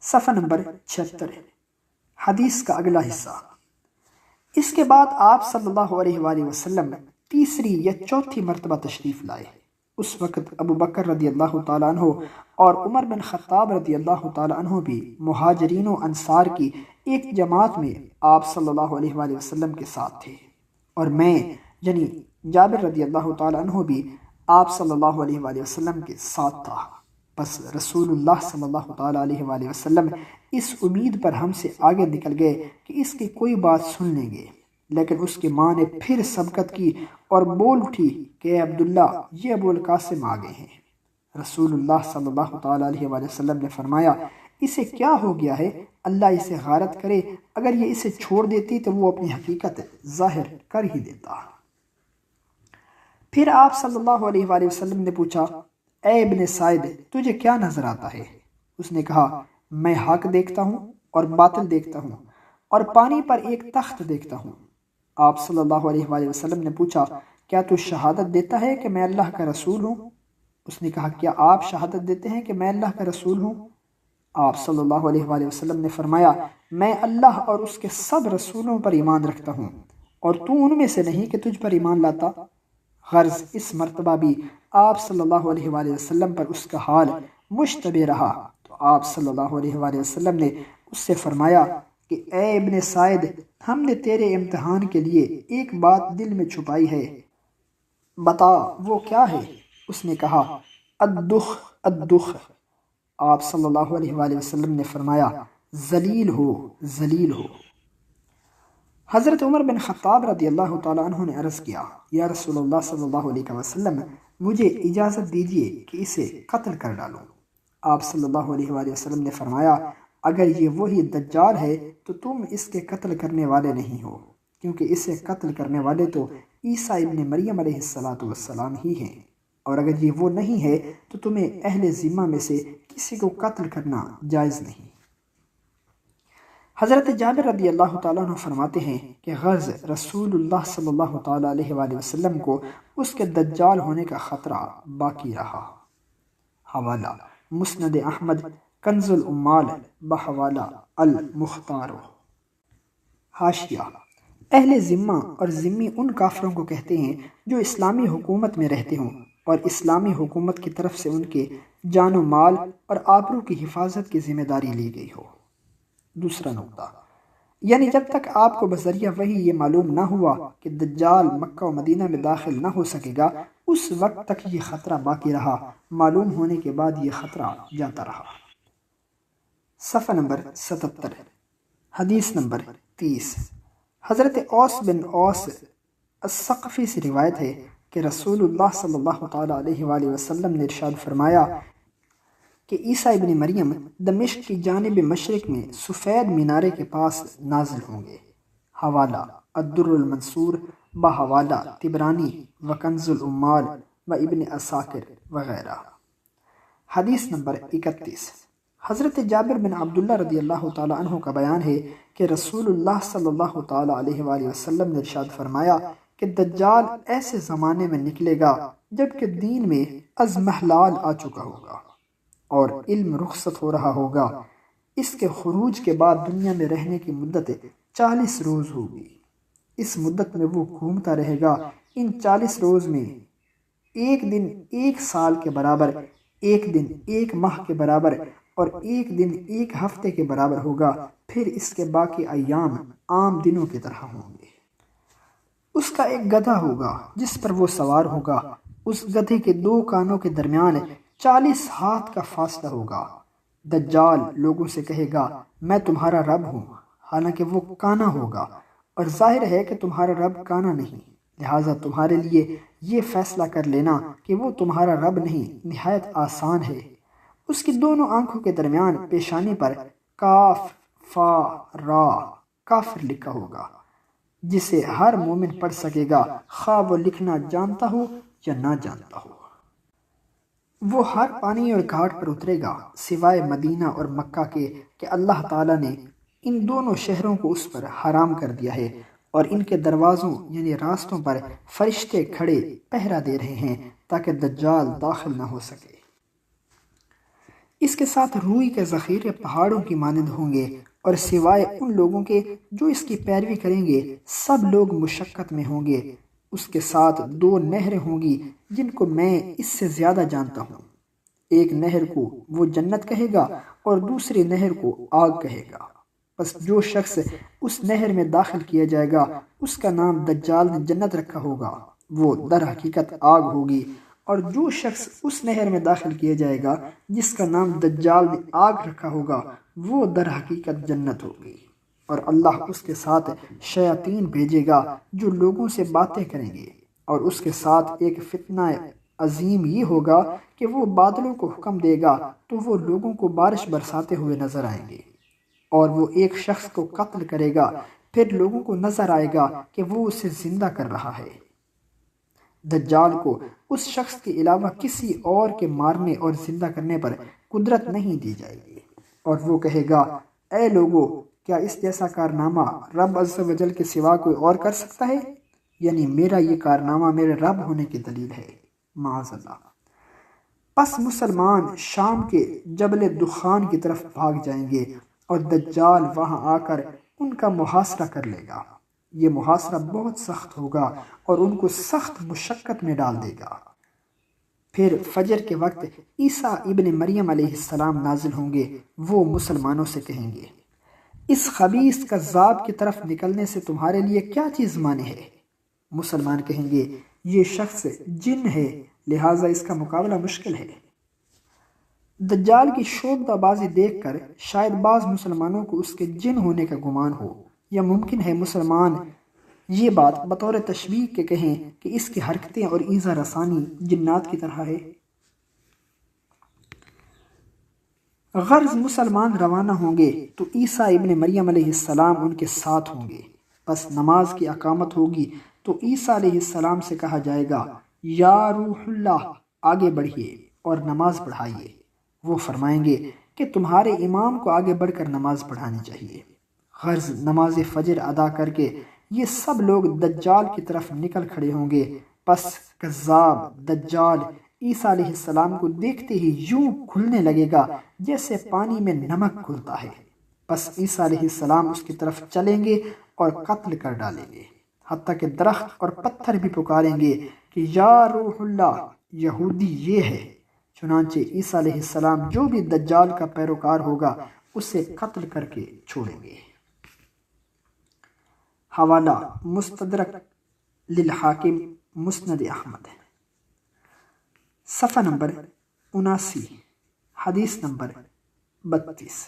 صفحہ نمبر 76، حدیث کا اگلا حصہ۔ اس کے بعد آپ صلی اللہ علیہ وآلہ وسلم تیسری یا چوتھی مرتبہ تشریف لائے۔ اس وقت ابو بکر رضی اللہ تعالیٰ عنہ اور عمر بن خطاب رضی اللہ تعالیٰ عنہ بھی مہاجرین و انصار کی ایک جماعت میں آپ صلی اللہ علیہ وآلہ وسلم کے ساتھ تھے، اور میں یعنی جابر رضی اللہ تعالیٰ عنہ بھی آپ صلی اللہ علیہ وآلہ وسلم کے ساتھ تھا۔ بس رسول اللہ صلی اللہ تعالیٰ علیہ وآلہ وسلم اس امید پر ہم سے آگے نکل گئے کہ اس کی کوئی بات سن لیں گے، لیکن اس کی ماں نے پھر سبقت کی اور بول اٹھی کہ اے عبداللہ، یہ ابو القاسم آ گئے ہیں۔ رسول اللہ صلی اللہ تعالیٰ علیہ وآلہ وسلم نے فرمایا، اسے کیا ہو گیا ہے؟ اللہ اسے غارت کرے، اگر یہ اسے چھوڑ دیتی تو وہ اپنی حقیقت ظاہر کر ہی دیتا۔ پھر آپ صلی اللہ علیہ وآلہ وسلم نے پوچھا، اے ابن سعید، تجھے کیا نظر آتا ہے؟ اس نے کہا، میں حق دیکھتا ہوں اور باطل دیکھتا ہوں اور پانی پر ایک تخت دیکھتا ہوں۔ آپ صلی اللہ علیہ وآلہ وسلم نے پوچھا، کیا تو شہادت دیتا ہے کہ میں اللہ کا رسول ہوں؟ اس نے کہا، کیا آپ شہادت دیتے ہیں کہ میں اللہ کا رسول ہوں؟ آپ صلی اللہ علیہ وآلہ وسلم نے فرمایا، میں اللہ اور اس کے سب رسولوں پر ایمان رکھتا ہوں، اور تو ان میں سے نہیں کہ تجھ پر ایمان لاتا۔ غرض اس مرتبہ بھی آپ صلی اللہ علیہ وآلہ وسلم پر اس کا حال مشتبہ رہا، تو آپ صلی اللہ علیہ وآلہ وسلم نے اس سے فرمایا کہ اے ابن سعید، ہم نے تیرے امتحان کے لیے ایک بات دل میں چھپائی ہے، بتا وہ کیا ہے؟ اس نے کہا، الدخ الدخ۔ آپ صلی اللہ علیہ وآلہ وسلم نے فرمایا، ذلیل ہو ذلیل ہو۔ حضرت عمر بن خطاب رضی اللہ تعالیٰ عنہ نے عرض کیا، یا رسول اللہ صلی اللہ علیہ وسلم، مجھے اجازت دیجیے کہ اسے قتل کر ڈالوں۔ آپ صلی اللہ علیہ وآلہ وسلم نے فرمایا، اگر یہ وہی دجال ہے تو تم اس کے قتل کرنے والے نہیں ہو، کیونکہ اسے قتل کرنے والے تو عیسیٰ ابن مریم علیہ السلام ہی ہیں، اور اگر یہ وہ نہیں ہے تو تمہیں اہل ذمہ میں سے کسی کو قتل کرنا جائز نہیں۔ حضرت جابر رضی اللہ تعالیٰ عنہ فرماتے ہیں کہ غرض رسول اللہ صلی اللہ تعالیٰ علیہ وآلہ وسلم کو اس کے دجال ہونے کا خطرہ باقی رہا۔ حوالہ مسند احمد، کنز الامال بحوالہ المختار۔ حاشیہ، اہل ذمہ اور ذمی ان کافروں کو کہتے ہیں جو اسلامی حکومت میں رہتے ہوں اور اسلامی حکومت کی طرف سے ان کے جان و مال اور آبرو کی حفاظت کی ذمہ داری لی گئی ہو۔ دوسرا نقطہ، یعنی جب تک آپ کو بذریعہ وحی یہ معلوم نہ ہوا کہ دجال مکہ و مدینہ میں داخل نہ ہو سکے گا، اس وقت تک یہ خطرہ باقی رہا، معلوم ہونے کے بعد یہ خطرہ جاتا رہا۔ صفحہ نمبر 77، حدیث نمبر 30۔ حضرت اوس بن اوس الثقفی سے روایت ہے کہ رسول اللہ صلی اللہ تعالیٰ علیہ وآلہ وسلم نے ارشاد فرمایا کہ عیسیٰ ابن مریم دمشق کی جانب مشرق میں سفید مینارے کے پاس نازل ہوں گے۔ حوالہ الدر المنصور بحوالہ طبرانی و کنز الامال و ابن عساکر وغیرہ۔ حدیث نمبر 31۔ حضرت جابر بن عبداللہ رضی اللہ تعالیٰ عنہ کا بیان ہے کہ رسول اللہ صلی اللہ تعالیٰ علیہ وآلہ وسلم نے ارشاد فرمایا کہ دجال ایسے زمانے میں نکلے گا جبکہ دین میں ازمحلال آ چکا ہوگا اور علم رخصت ہو رہا ہوگا۔ اس کے خروج کے بعد دنیا میں رہنے کی مدت 40 روز ہوگی۔ اس مدت میں وہ گھومتا رہے گا۔ ان 40 روز میں ایک دن 1 سال کے برابر، ایک دن 1 ماہ کے برابر اور ایک دن 1 ہفتے کے برابر ہوگا، پھر اس کے باقی ایام عام دنوں کی طرح ہوں گے۔ اس کا ایک گدھا ہوگا جس پر وہ سوار ہوگا، اس گدھے کے 2 کانوں کے درمیان 40 ہاتھ کا فاصلہ ہوگا۔ دجال لوگوں سے کہے گا، میں تمہارا رب ہوں، حالانکہ وہ کانا ہوگا، اور ظاہر ہے کہ تمہارا رب کانا نہیں، لہٰذا تمہارے لیے یہ فیصلہ کر لینا کہ وہ تمہارا رب نہیں نہایت آسان ہے۔ اس کی دونوں آنکھوں کے درمیان پیشانی پر کاف فا را کافر لکھا ہوگا، جسے ہر مومن پڑھ سکے گا، خواہ وہ لکھنا جانتا ہو یا نہ جانتا ہو۔ وہ ہر پانی اور گھاٹ پر اترے گا سوائے مدینہ اور مکہ کے کہ اللہ تعالیٰ نے ان دونوں شہروں کو اس پر حرام کر دیا ہے، اور ان کے دروازوں یعنی راستوں پر فرشتے کھڑے پہرا دے رہے ہیں تاکہ دجال داخل نہ ہو سکے۔ اس کے ساتھ روئی کے ذخیرے پہاڑوں کی مانند ہوں گے، اور سوائے ان لوگوں کے جو اس کی پیروی کریں گے سب لوگ مشقت میں ہوں گے۔ اس کے ساتھ 2 نہریں ہوں گی جن کو میں اس سے زیادہ جانتا ہوں، ایک نہر کو وہ جنت کہے گا اور دوسری نہر کو آگ کہے گا۔ بس جو شخص اس نہر میں داخل کیا جائے گا اس کا نام دجال نے جنت رکھا ہوگا، وہ در حقیقت آگ ہوگی، اور جو شخص اس نہر میں داخل کیا جائے گا جس کا نام دجال نے آگ رکھا ہوگا وہ در حقیقت جنت ہوگی، اور اللہ اس کے ساتھ شیاطین بھیجے گا جو لوگوں سے باتیں کریں گے، اور اس کے ساتھ ایک فتنہ عظیم یہ ہوگا کہ وہ بادلوں کو حکم دے گا تو وہ لوگوں کو بارش برساتے ہوئے نظر آئیں گے، اور وہ ایک شخص کو قتل کرے گا، پھر لوگوں کو نظر آئے گا کہ وہ اسے زندہ کر رہا ہے۔ دجال کو اس شخص کے علاوہ کسی اور کے مارنے اور زندہ کرنے پر قدرت نہیں دی جائے گی، اور وہ کہے گا اے لوگو، کیا اس جیسا کارنامہ رب عز و جل کے سوا کوئی اور کر سکتا ہے؟ یعنی میرا یہ کارنامہ میرے رب ہونے کی دلیل ہے، معاذ اللہ۔ پس مسلمان شام کے جبل دخان کی طرف بھاگ جائیں گے، اور دجال وہاں آ کر ان کا محاصرہ کر لے گا۔ یہ محاصرہ بہت سخت ہوگا اور ان کو سخت مشقت میں ڈال دے گا۔ پھر فجر کے وقت عیسیٰ ابن مریم علیہ السلام نازل ہوں گے، وہ مسلمانوں سے کہیں گے اس خبیث کذاب کی طرف نکلنے سے تمہارے لیے کیا چیز مانے ہے؟ مسلمان کہیں گے یہ شخص جن ہے، لہٰذا اس کا مقابلہ مشکل ہے۔ دجال کی شوبدہ بازی دیکھ کر شاید بعض مسلمانوں کو اس کے جن ہونے کا گمان ہو، یا ممکن ہے مسلمان یہ بات بطور تشبیہ کے کہیں کہ اس کی حرکتیں اور ایذا رسانی جنات کی طرح ہے۔ غرض مسلمان روانہ ہوں گے تو عیسیٰ ابن مریم علیہ السلام ان کے ساتھ ہوں گے، پس نماز کی اقامت ہوگی تو عیسیٰ علیہ السلام سے کہا جائے گا یا روح اللہ، آگے بڑھیے اور نماز پڑھائیے۔ وہ فرمائیں گے کہ تمہارے امام کو آگے بڑھ کر نماز پڑھانی چاہیے۔ غرض نماز فجر ادا کر کے یہ سب لوگ دجال کی طرف نکل کھڑے ہوں گے، پس کذاب دجال عیسیٰ علیہ السلام کو دیکھتے ہی یوں کھلنے لگے گا جیسے پانی میں نمک کھلتا ہے، پس عیسیٰ علیہ السلام اس کی طرف چلیں گے اور قتل کر ڈالیں گے، حتیٰ کہ درخت اور پتھر بھی پکاریں گے کہ یا روح اللہ، یہودی یہ ہے۔ چنانچہ عیسیٰ علیہ السلام جو بھی دجال کا پیروکار ہوگا اسے قتل کر کے چھوڑیں گے۔ حوالہ مستدرک للحاکم مسند احمد، صفحہ نمبر 79، حدیث نمبر 32۔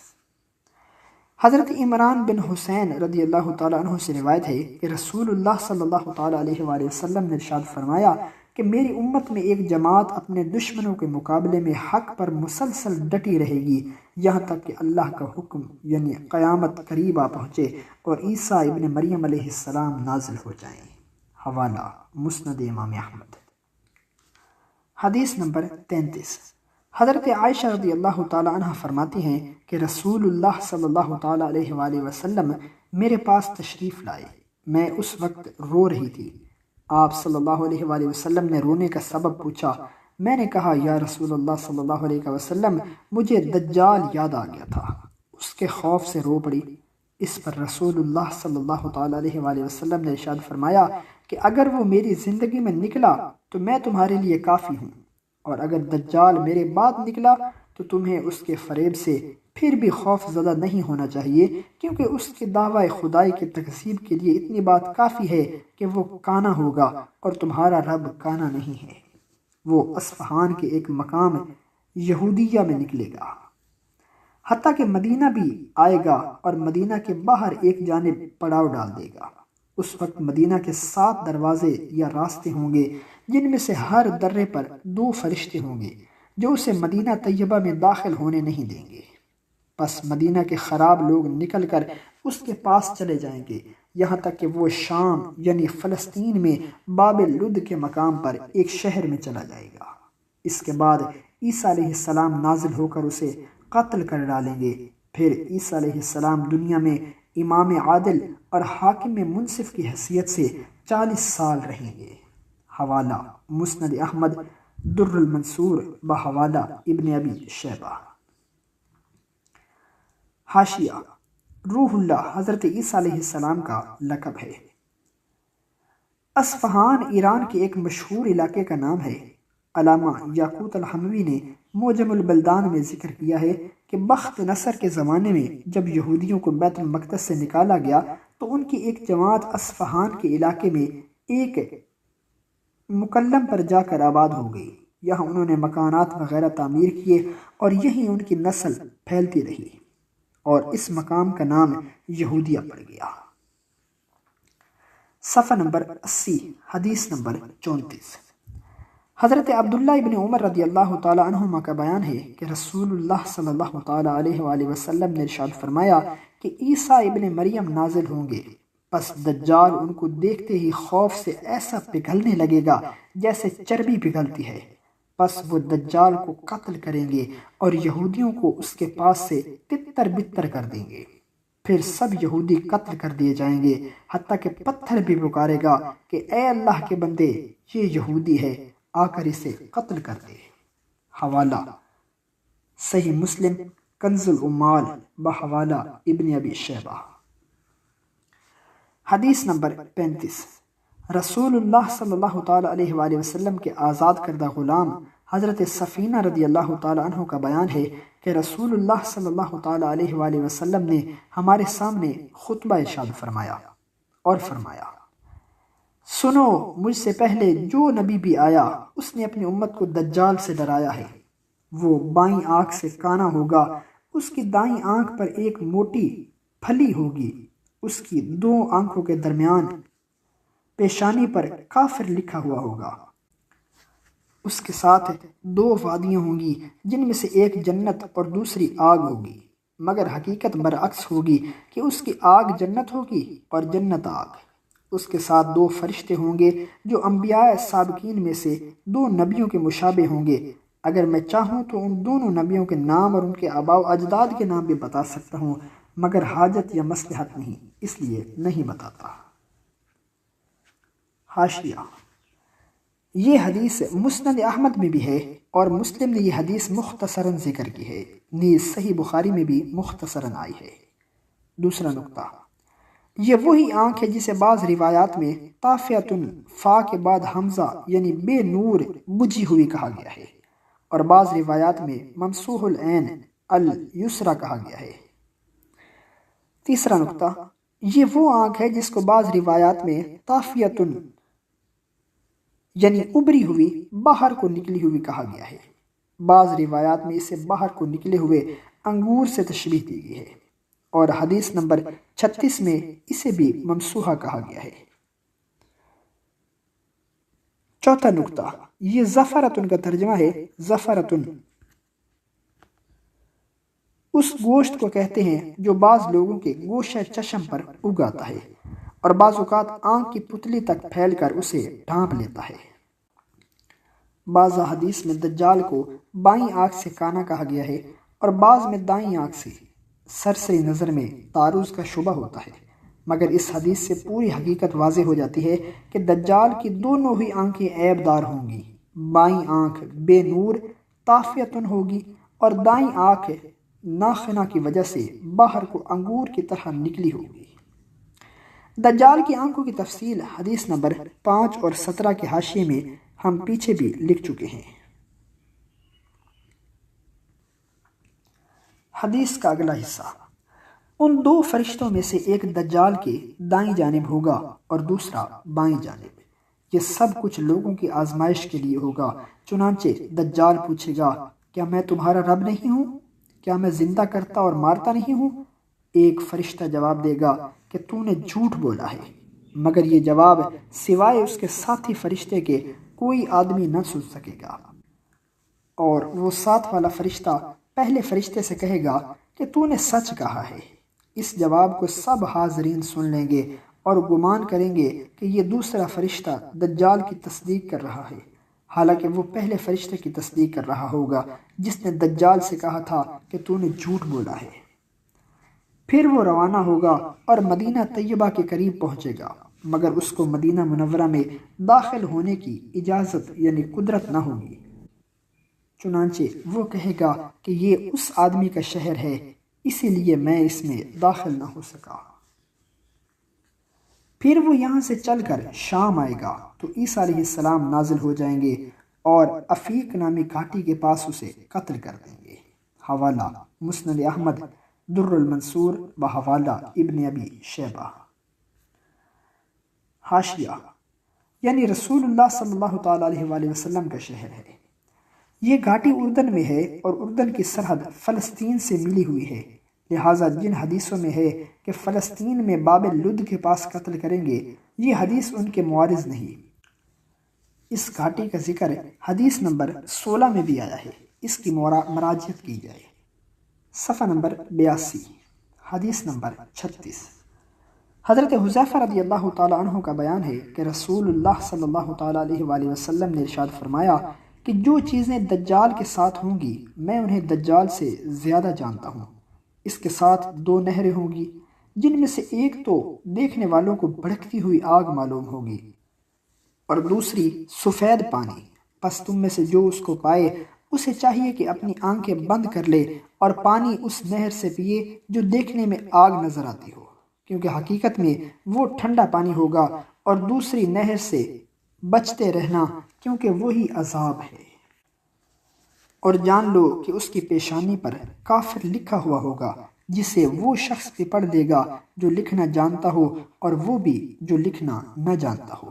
حضرت عمران بن حسین رضی اللہ تعالیٰ عنہ سے روایت ہے کہ رسول اللہ صلی اللہ تعالیٰ علیہ وآلہ وسلم نے ارشاد فرمایا کہ میری امت میں ایک جماعت اپنے دشمنوں کے مقابلے میں حق پر مسلسل ڈٹی رہے گی یہاں تک کہ اللہ کا حکم یعنی قیامت قریب آ پہنچے اور عیسیٰ ابن مریم علیہ السلام نازل ہو جائیں۔ حوالہ مسند امام احمد، حدیث نمبر 33۔ حضرت عائشہ رضی اللہ تعالی عنہ فرماتی ہیں کہ رسول اللہ صلی اللہ تعالی علیہ وآلہ وسلم میرے پاس تشریف لائے، میں اس وقت رو رہی تھی۔ آپ صلی اللہ علیہ وآلہ وسلم نے رونے کا سبب پوچھا، میں نے کہا یا رسول اللہ صلی اللہ علیہ وسلم مجھے دجال یاد آ گیا تھا، اس کے خوف سے رو پڑی۔ اس پر رسول اللہ صلی اللہ تعالی علیہ وآلہ وسلم نے ارشاد فرمایا کہ اگر وہ میری زندگی میں نکلا تو میں تمہارے لیے کافی ہوں، اور اگر دجال میرے بعد نکلا تو تمہیں اس کے فریب سے پھر بھی خوف زدہ نہیں ہونا چاہیے، کیونکہ اس کے دعوی خدائی کی تکذیب کے لیے اتنی بات کافی ہے کہ وہ کانا ہوگا اور تمہارا رب کانا نہیں ہے۔ وہ اصفہان کے ایک مقام یہودیہ میں نکلے گا، حتیٰ کہ مدینہ بھی آئے گا اور مدینہ کے باہر ایک جانب پڑاؤ ڈال دے گا۔ اس وقت مدینہ کے 7 دروازے یا راستے ہوں گے، جن میں سے ہر درے پر 2 فرشتے ہوں گے جو اسے مدینہ طیبہ میں داخل ہونے نہیں دیں گے۔ پس مدینہ کے خراب لوگ نکل کر اس کے پاس چلے جائیں گے یہاں تک کہ وہ شام یعنی فلسطین میں باب لد کے مقام پر ایک شہر میں چلا جائے گا۔ اس کے بعد عیسیٰ علیہ السلام نازل ہو کر اسے قتل کر ڈالیں گے۔ پھر عیسیٰ علیہ السلام دنیا میں امام عادل اور حاکم منصف کی حیثیت سے 40 سال رہیں گے۔ حوالہ مسند احمد در المنصور بحوالہ ابن ابی شیبہ۔ حاشیہ روح اللہ حضرت عیسیٰ علیہ السلام کا لقب ہے۔ اصفہان ایران کے ایک مشہور علاقے کا نام ہے۔ علامہ یاقوت الحموی نے معجم البلدان میں ذکر کیا ہے کہ بخت نصر کے زمانے میں جب یہودیوں کو بیت المقدس سے نکالا گیا تو ان کی ایک جماعت اصفہان کے علاقے میں ایک مکلم پر جا کر آباد ہو گئی۔ یہاں انہوں نے مکانات وغیرہ تعمیر کیے اور یہیں ان کی نسل پھیلتی رہی اور اس مقام کا نام یہودیہ پڑ گیا۔ صفحہ نمبر 80، حدیث نمبر 34۔ حضرت عبداللہ ابن عمر رضی اللہ تعالی عنہما کا بیان ہے کہ رسول اللہ صلی اللہ تعالی علیہ وآلہ وسلم نے ارشاد فرمایا کہ عیسیٰ ابن مریم نازل ہوں گے، پس دجال ان کو دیکھتے ہی خوف سے ایسا پگھلنے لگے گا جیسے چربی پگھلتی ہے، پس وہ دجال کو قتل کریں گے اور یہودیوں کو اس کے پاس سے تتر بتر کر دیں گے، پھر سب یہودی قتل کر دیے جائیں گے، حتیٰ کہ پتھر بھی پکارے گا کہ اے اللہ کے بندے، یہ یہودی ہے، آ کر اسے قتل کر دے۔ حوالہ صحیح مسلم کنز العمال بحوالہ ابن ابی شیبہ۔ حدیث نمبر 35۔ رسول اللہ صلی اللہ تعالی علیہ وآلہ وسلم کے آزاد کردہ غلام حضرت سفینہ رضی اللہ تعالی عنہ کا بیان ہے کہ رسول اللہ صلی اللہ تعالی علیہ وآلہ وسلم نے ہمارے سامنے خطبہ ارشاد فرمایا اور فرمایا، سنو، مجھ سے پہلے جو نبی بھی آیا اس نے اپنی امت کو دجال سے ڈرایا ہے۔ وہ بائیں آنکھ سے کانا ہوگا، اس کی دائیں آنکھ پر ایک موٹی پھلی ہوگی، اس کی دو آنکھوں کے درمیان پیشانی پر کافر لکھا ہوا ہوگا، اس کے ساتھ دو وادیاں ہوں گی جن میں سے ایک جنت اور دوسری آگ ہوگی، مگر حقیقت برعکس ہوگی کہ اس کی آگ جنت ہوگی اور جنت آگ۔ اس کے ساتھ دو فرشتے ہوں گے جو انبیاء سابقین میں سے دو نبیوں کے مشابہ ہوں گے، اگر میں چاہوں تو ان دونوں نبیوں کے نام اور ان کے آباء و اجداد کے نام بھی بتا سکتا ہوں، مگر حاجت یا مصلحت نہیں، اس لیے نہیں بتاتا۔ حاشیہ، یہ حدیث مسند احمد میں بھی ہے اور مسلم نے یہ حدیث مختصراً ذکر کی ہے، نیز صحیح بخاری میں بھی مختصراً آئی ہے۔ دوسرا نقطہ، یہ وہی آنکھ ہے جسے بعض روایات میں طافیۃ فا کے بعد حمزہ یعنی بے نور بجھی ہوئی کہا گیا ہے، اور بعض روایات میں ممسوح العین الیسریٰ کہا گیا ہے۔ تیسرا نقطہ، یہ وہ آنکھ ہے جس کو بعض روایات میں طافیۃ یعنی ابری ہوئی، باہر کو نکلی ہوئی کہا گیا ہے، بعض روایات میں اسے باہر کو نکلے ہوئے انگور سے تشبیہ دی گئی ہے، اور حدیث نمبر 36 میں اسے بھی ممسوحہ کہا گیا ہے۔ چوتھا نقطہ، یہ زفرتن کا ترجمہ ہے، زفرتن اس گوشت کو کہتے ہیں جو بعض لوگوں کے گوشہ چشم پر اگاتا ہے اور بعض اوقات آنکھ کی پتلی تک پھیل کر اسے ڈھانپ لیتا ہے۔ بعض حدیث میں دجال کو بائیں آنکھ سے کانا کہا گیا ہے اور بعض میں دائیں آنکھ سے۔ سرسری نظر میں تعارض کا شبہ ہوتا ہے، مگر اس حدیث سے پوری حقیقت واضح ہو جاتی ہے کہ دجال کی دونوں ہی آنکھیں عیب دار ہوں گی، بائیں آنکھ بے نور طافیتن ہوگی اور دائیں آنکھ ناخنہ کی وجہ سے باہر کو انگور کی طرح نکلی ہوگی۔ دجال کی آنکھوں کی تفصیل حدیث نمبر 5 اور 17 کے حاشیے میں ہم پیچھے بھی لکھ چکے ہیں۔ حدیث کا اگلا حصہ، ان دو فرشتوں میں سے ایک دجال کے دائیں جانب ہوگا اور دوسرا بائیں جانب، یہ سب کچھ لوگوں کی آزمائش کے لیے ہوگا، چنانچہ دجال پوچھے گا، کیا میں تمہارا رب نہیں ہوں؟ کیا میں زندہ کرتا اور مارتا نہیں ہوں؟ ایک فرشتہ جواب دے گا کہ تو نے جھوٹ بولا ہے، مگر یہ جواب سوائے اس کے ساتھی فرشتے کے کوئی آدمی نہ سن سکے گا، اور وہ ساتھ والا فرشتہ پہلے فرشتے سے کہے گا کہ تو نے سچ کہا ہے۔ اس جواب کو سب حاضرین سن لیں گے اور گمان کریں گے کہ یہ دوسرا فرشتہ دجال کی تصدیق کر رہا ہے، حالانکہ وہ پہلے فرشتے کی تصدیق کر رہا ہوگا جس نے دجال سے کہا تھا کہ تو نے جھوٹ بولا ہے۔ پھر وہ روانہ ہوگا اور مدینہ طیبہ کے قریب پہنچے گا، مگر اس کو مدینہ منورہ میں داخل ہونے کی اجازت یعنی قدرت نہ ہوگی، چنانچہ وہ کہے گا کہ یہ اس آدمی کا شہر ہے، اسی لیے میں اس میں داخل نہ ہو سکا۔ پھر وہ یہاں سے چل کر شام آئے گا تو عیسیٰ علیہ السلام نازل ہو جائیں گے اور افیق نامی گھاٹی کے پاس اسے قتل کر دیں گے۔ حوالہ مسند احمد در المنصور بحوالہ ابن ابی شیبہ۔ حاشیہ، یعنی رسول اللہ صلی اللہ تعالی علیہ وآلہ وسلم کا شہر ہے۔ یہ گھاٹی اردن میں ہے اور اردن کی سرحد فلسطین سے ملی ہوئی ہے، لہٰذا جن حدیثوں میں ہے کہ فلسطین میں باب لد کے پاس قتل کریں گے، یہ حدیث ان کے معارض نہیں۔ اس گھاٹی کا ذکر حدیث نمبر 16 میں بھی آیا ہے، اس کی مراجعت کی جائے۔ صفحہ نمبر 82، حدیث نمبر 36۔ حضرت حذیفہ رضی اللہ تعالیٰ عنہ کا بیان ہے کہ رسول اللہ صلی اللہ تعالیٰ علیہ وآلہ وسلم نے ارشاد فرمایا کہ جو چیزیں دجال کے ساتھ ہوں گی میں انہیں دجال سے زیادہ جانتا ہوں۔ اس کے ساتھ 2 نہریں ہوں گی، جن میں سے ایک تو دیکھنے والوں کو بھڑکتی ہوئی آگ معلوم ہوگی اور دوسری سفید پانی، پس تم میں سے جو اس کو پائے اسے چاہیے کہ اپنی آنکھیں بند کر لے اور پانی اس نہر سے پیے جو دیکھنے میں آگ نظر آتی ہو، کیونکہ حقیقت میں وہ ٹھنڈا پانی ہوگا، اور دوسری نہر سے بچتے رہنا کیونکہ وہی عذاب ہے۔ اور جان لو کہ اس کی پیشانی پر کافر لکھا ہوا ہوگا، جسے وہ شخص بھی پڑھ دے گا جو لکھنا جانتا ہو اور وہ بھی جو لکھنا نہ جانتا ہو،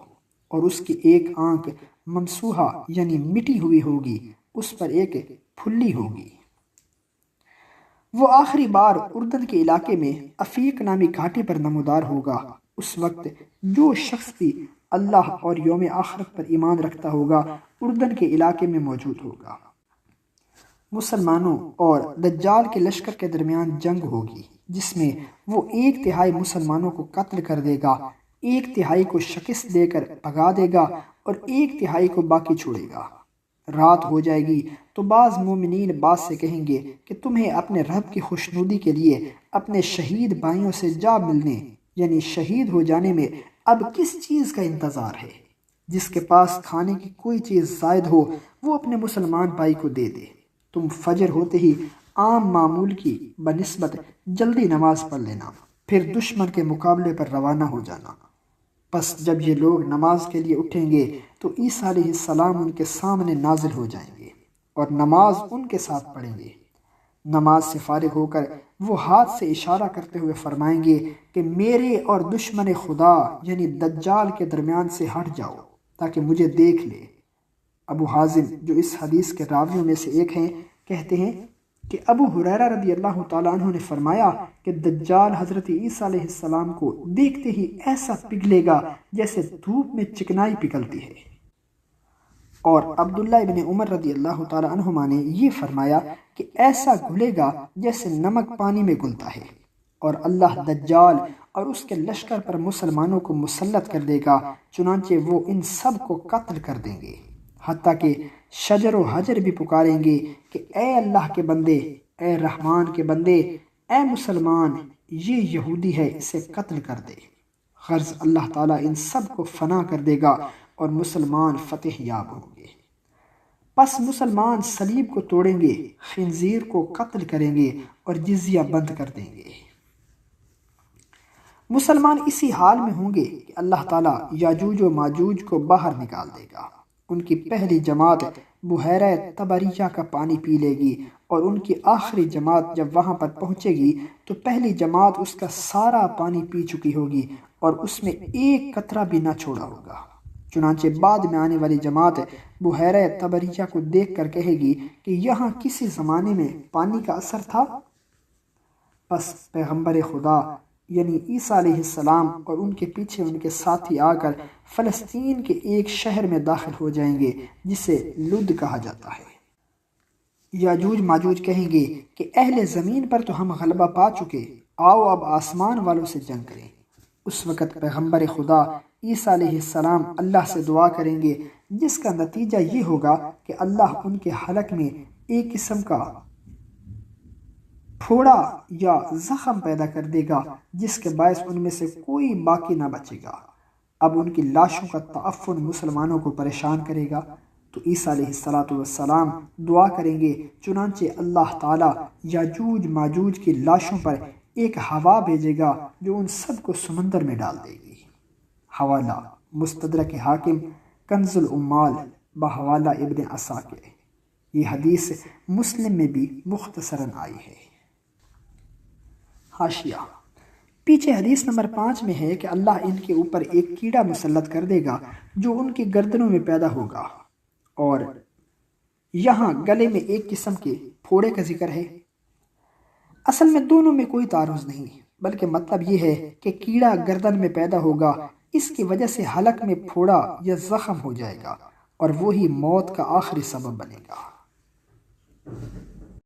اور اس کی ایک آنکھ ممسوحہ یعنی مٹی ہوئی ہوگی، اس پر ایک پھلی ہوگی۔ وہ آخری بار اردن کے علاقے میں افیق نامی گھاٹی پر نمودار ہوگا۔ اس وقت جو شخص بھی اللہ اور یوم آخرت پر ایمان رکھتا ہوگا اردن کے علاقے میں موجود ہوگا۔ مسلمانوں اور دجال کے لشکر کے درمیان جنگ ہوگی، جس میں وہ 1/3 مسلمانوں کو قتل کر دے گا، 1/3 کو شکست دے کر بھگا دے گا اور 1/3 کو باقی چھوڑے گا۔ رات ہو جائے گی تو بعض مومنین بعض سے کہیں گے کہ تمہیں اپنے رب کی خوشنودی کے لیے اپنے شہید بھائیوں سے جا ملنے یعنی شہید ہو جانے میں اب کس چیز کا انتظار ہے؟ جس کے پاس کھانے کی کوئی چیز زائد ہو وہ اپنے مسلمان بھائی کو دے دے۔ تم فجر ہوتے ہی عام معمول کی بنسبت جلدی نماز پڑھ لینا، پھر دشمن کے مقابلے پر روانہ ہو جانا۔ پس جب یہ لوگ نماز کے لیے اٹھیں گے تو عیسیٰ علیہ السلام ان کے سامنے نازل ہو جائیں گے اور نماز ان کے ساتھ پڑھیں گے۔ نماز سے فارغ ہو کر وہ ہاتھ سے اشارہ کرتے ہوئے فرمائیں گے کہ میرے اور دشمن خدا یعنی دجال کے درمیان سے ہٹ جاؤ تاکہ مجھے دیکھ لے۔ ابو حازم جو اس حدیث کے راویوں میں سے ایک ہیں کہتے ہیں کہ ابو ہریرہ رضی اللہ تعالیٰ عنہ نے فرمایا کہ دجال حضرت عیسیٰ علیہ السلام کو دیکھتے ہی ایسا پگھلے گا جیسے دھوپ میں چکنائی پگھلتی ہے۔ اور عبداللہ ابن عمر رضی اللہ تعالیٰ عنہما نے یہ فرمایا کہ ایسا گھلے گا جیسے نمک پانی میں گلتا ہے، اور اللہ دجال اور اس کے لشکر پر مسلمانوں کو مسلط کر دے گا، چنانچہ وہ ان سب کو قتل کر دیں گے، حتیٰ کہ شجر و حجر بھی پکاریں گے کہ اے اللہ کے بندے، اے رحمان کے بندے، اے مسلمان، یہ یہودی ہے، اسے قتل کر دے۔ غرض اللہ تعالیٰ ان سب کو فنا کر دے گا اور مسلمان فتح یاب ہوں گے۔ پس مسلمان صلیب کو توڑیں گے، خنزیر کو قتل کریں گے اور جزیہ بند کر دیں گے۔ مسلمان اسی حال میں ہوں گے کہ اللہ تعالیٰ یاجوج و ماجوج کو باہر نکال دے گا۔ ان کی پہلی جماعت بحیرہ طبریہ کا پانی پی لے گی، اور ان کی آخری جماعت جب وہاں پر پہنچے گی تو پہلی جماعت اس کا سارا پانی پی چکی ہوگی اور اس میں ایک قطرہ بھی نہ چھوڑا ہوگا۔ چنانچہ بعد میں آنے والی جماعت بحیرہ طبریہ کو دیکھ کر کہے گی کہ یہاں کسی زمانے میں پانی کا اثر تھا۔ پس پیغمبر خدا یعنی عیسیٰ علیہ السلام اور ان کے پیچھے ان کے ساتھی آ کر فلسطین کے ایک شہر میں داخل ہو جائیں گے جسے لد کہا جاتا ہے۔ یاجوج ماجوج کہیں گے کہ اہل زمین پر تو ہم غلبہ پا چکے، آؤ اب آسمان والوں سے جنگ کریں۔ اس وقت پیغمبر خدا عیسیٰ علیہ السلام اللہ سے دعا کریں گے، جس کا نتیجہ یہ ہوگا کہ اللہ ان کے حلق میں ایک قسم کا پھوڑا یا زخم پیدا کر دے گا جس کے باعث ان میں سے کوئی باقی نہ بچے گا۔ اب ان کی لاشوں کا تعفن مسلمانوں کو پریشان کرے گا تو عیسیٰ علیہ السلام دعا کریں گے، چنانچہ اللہ تعالیٰ یاجوج ماجوج کی لاشوں پر ایک ہوا بھیجے گا جو ان سب کو سمندر میں ڈال دے گی۔ حوالہ مستدرک حاکم کنز العمال بحوالہ ابن عساکر۔ یہ حدیث مسلم میں بھی مختصراً آئی ہے۔ حاشیہ: پیچھے حدیث نمبر 5 میں ہے کہ اللہ ان کے اوپر ایک کیڑا مسلط کر دے گا جو ان کی گردنوں میں پیدا ہوگا، اور یہاں گلے میں ایک قسم کے پھوڑے کا ذکر ہے۔ اصل میں دونوں میں کوئی تعارض نہیں ہے، بلکہ مطلب یہ ہے کہ کیڑا گردن میں پیدا ہوگا، اس کی وجہ سے حلق میں پھوڑا یا زخم ہو جائے گا اور وہی موت کا آخری سبب بنے گا۔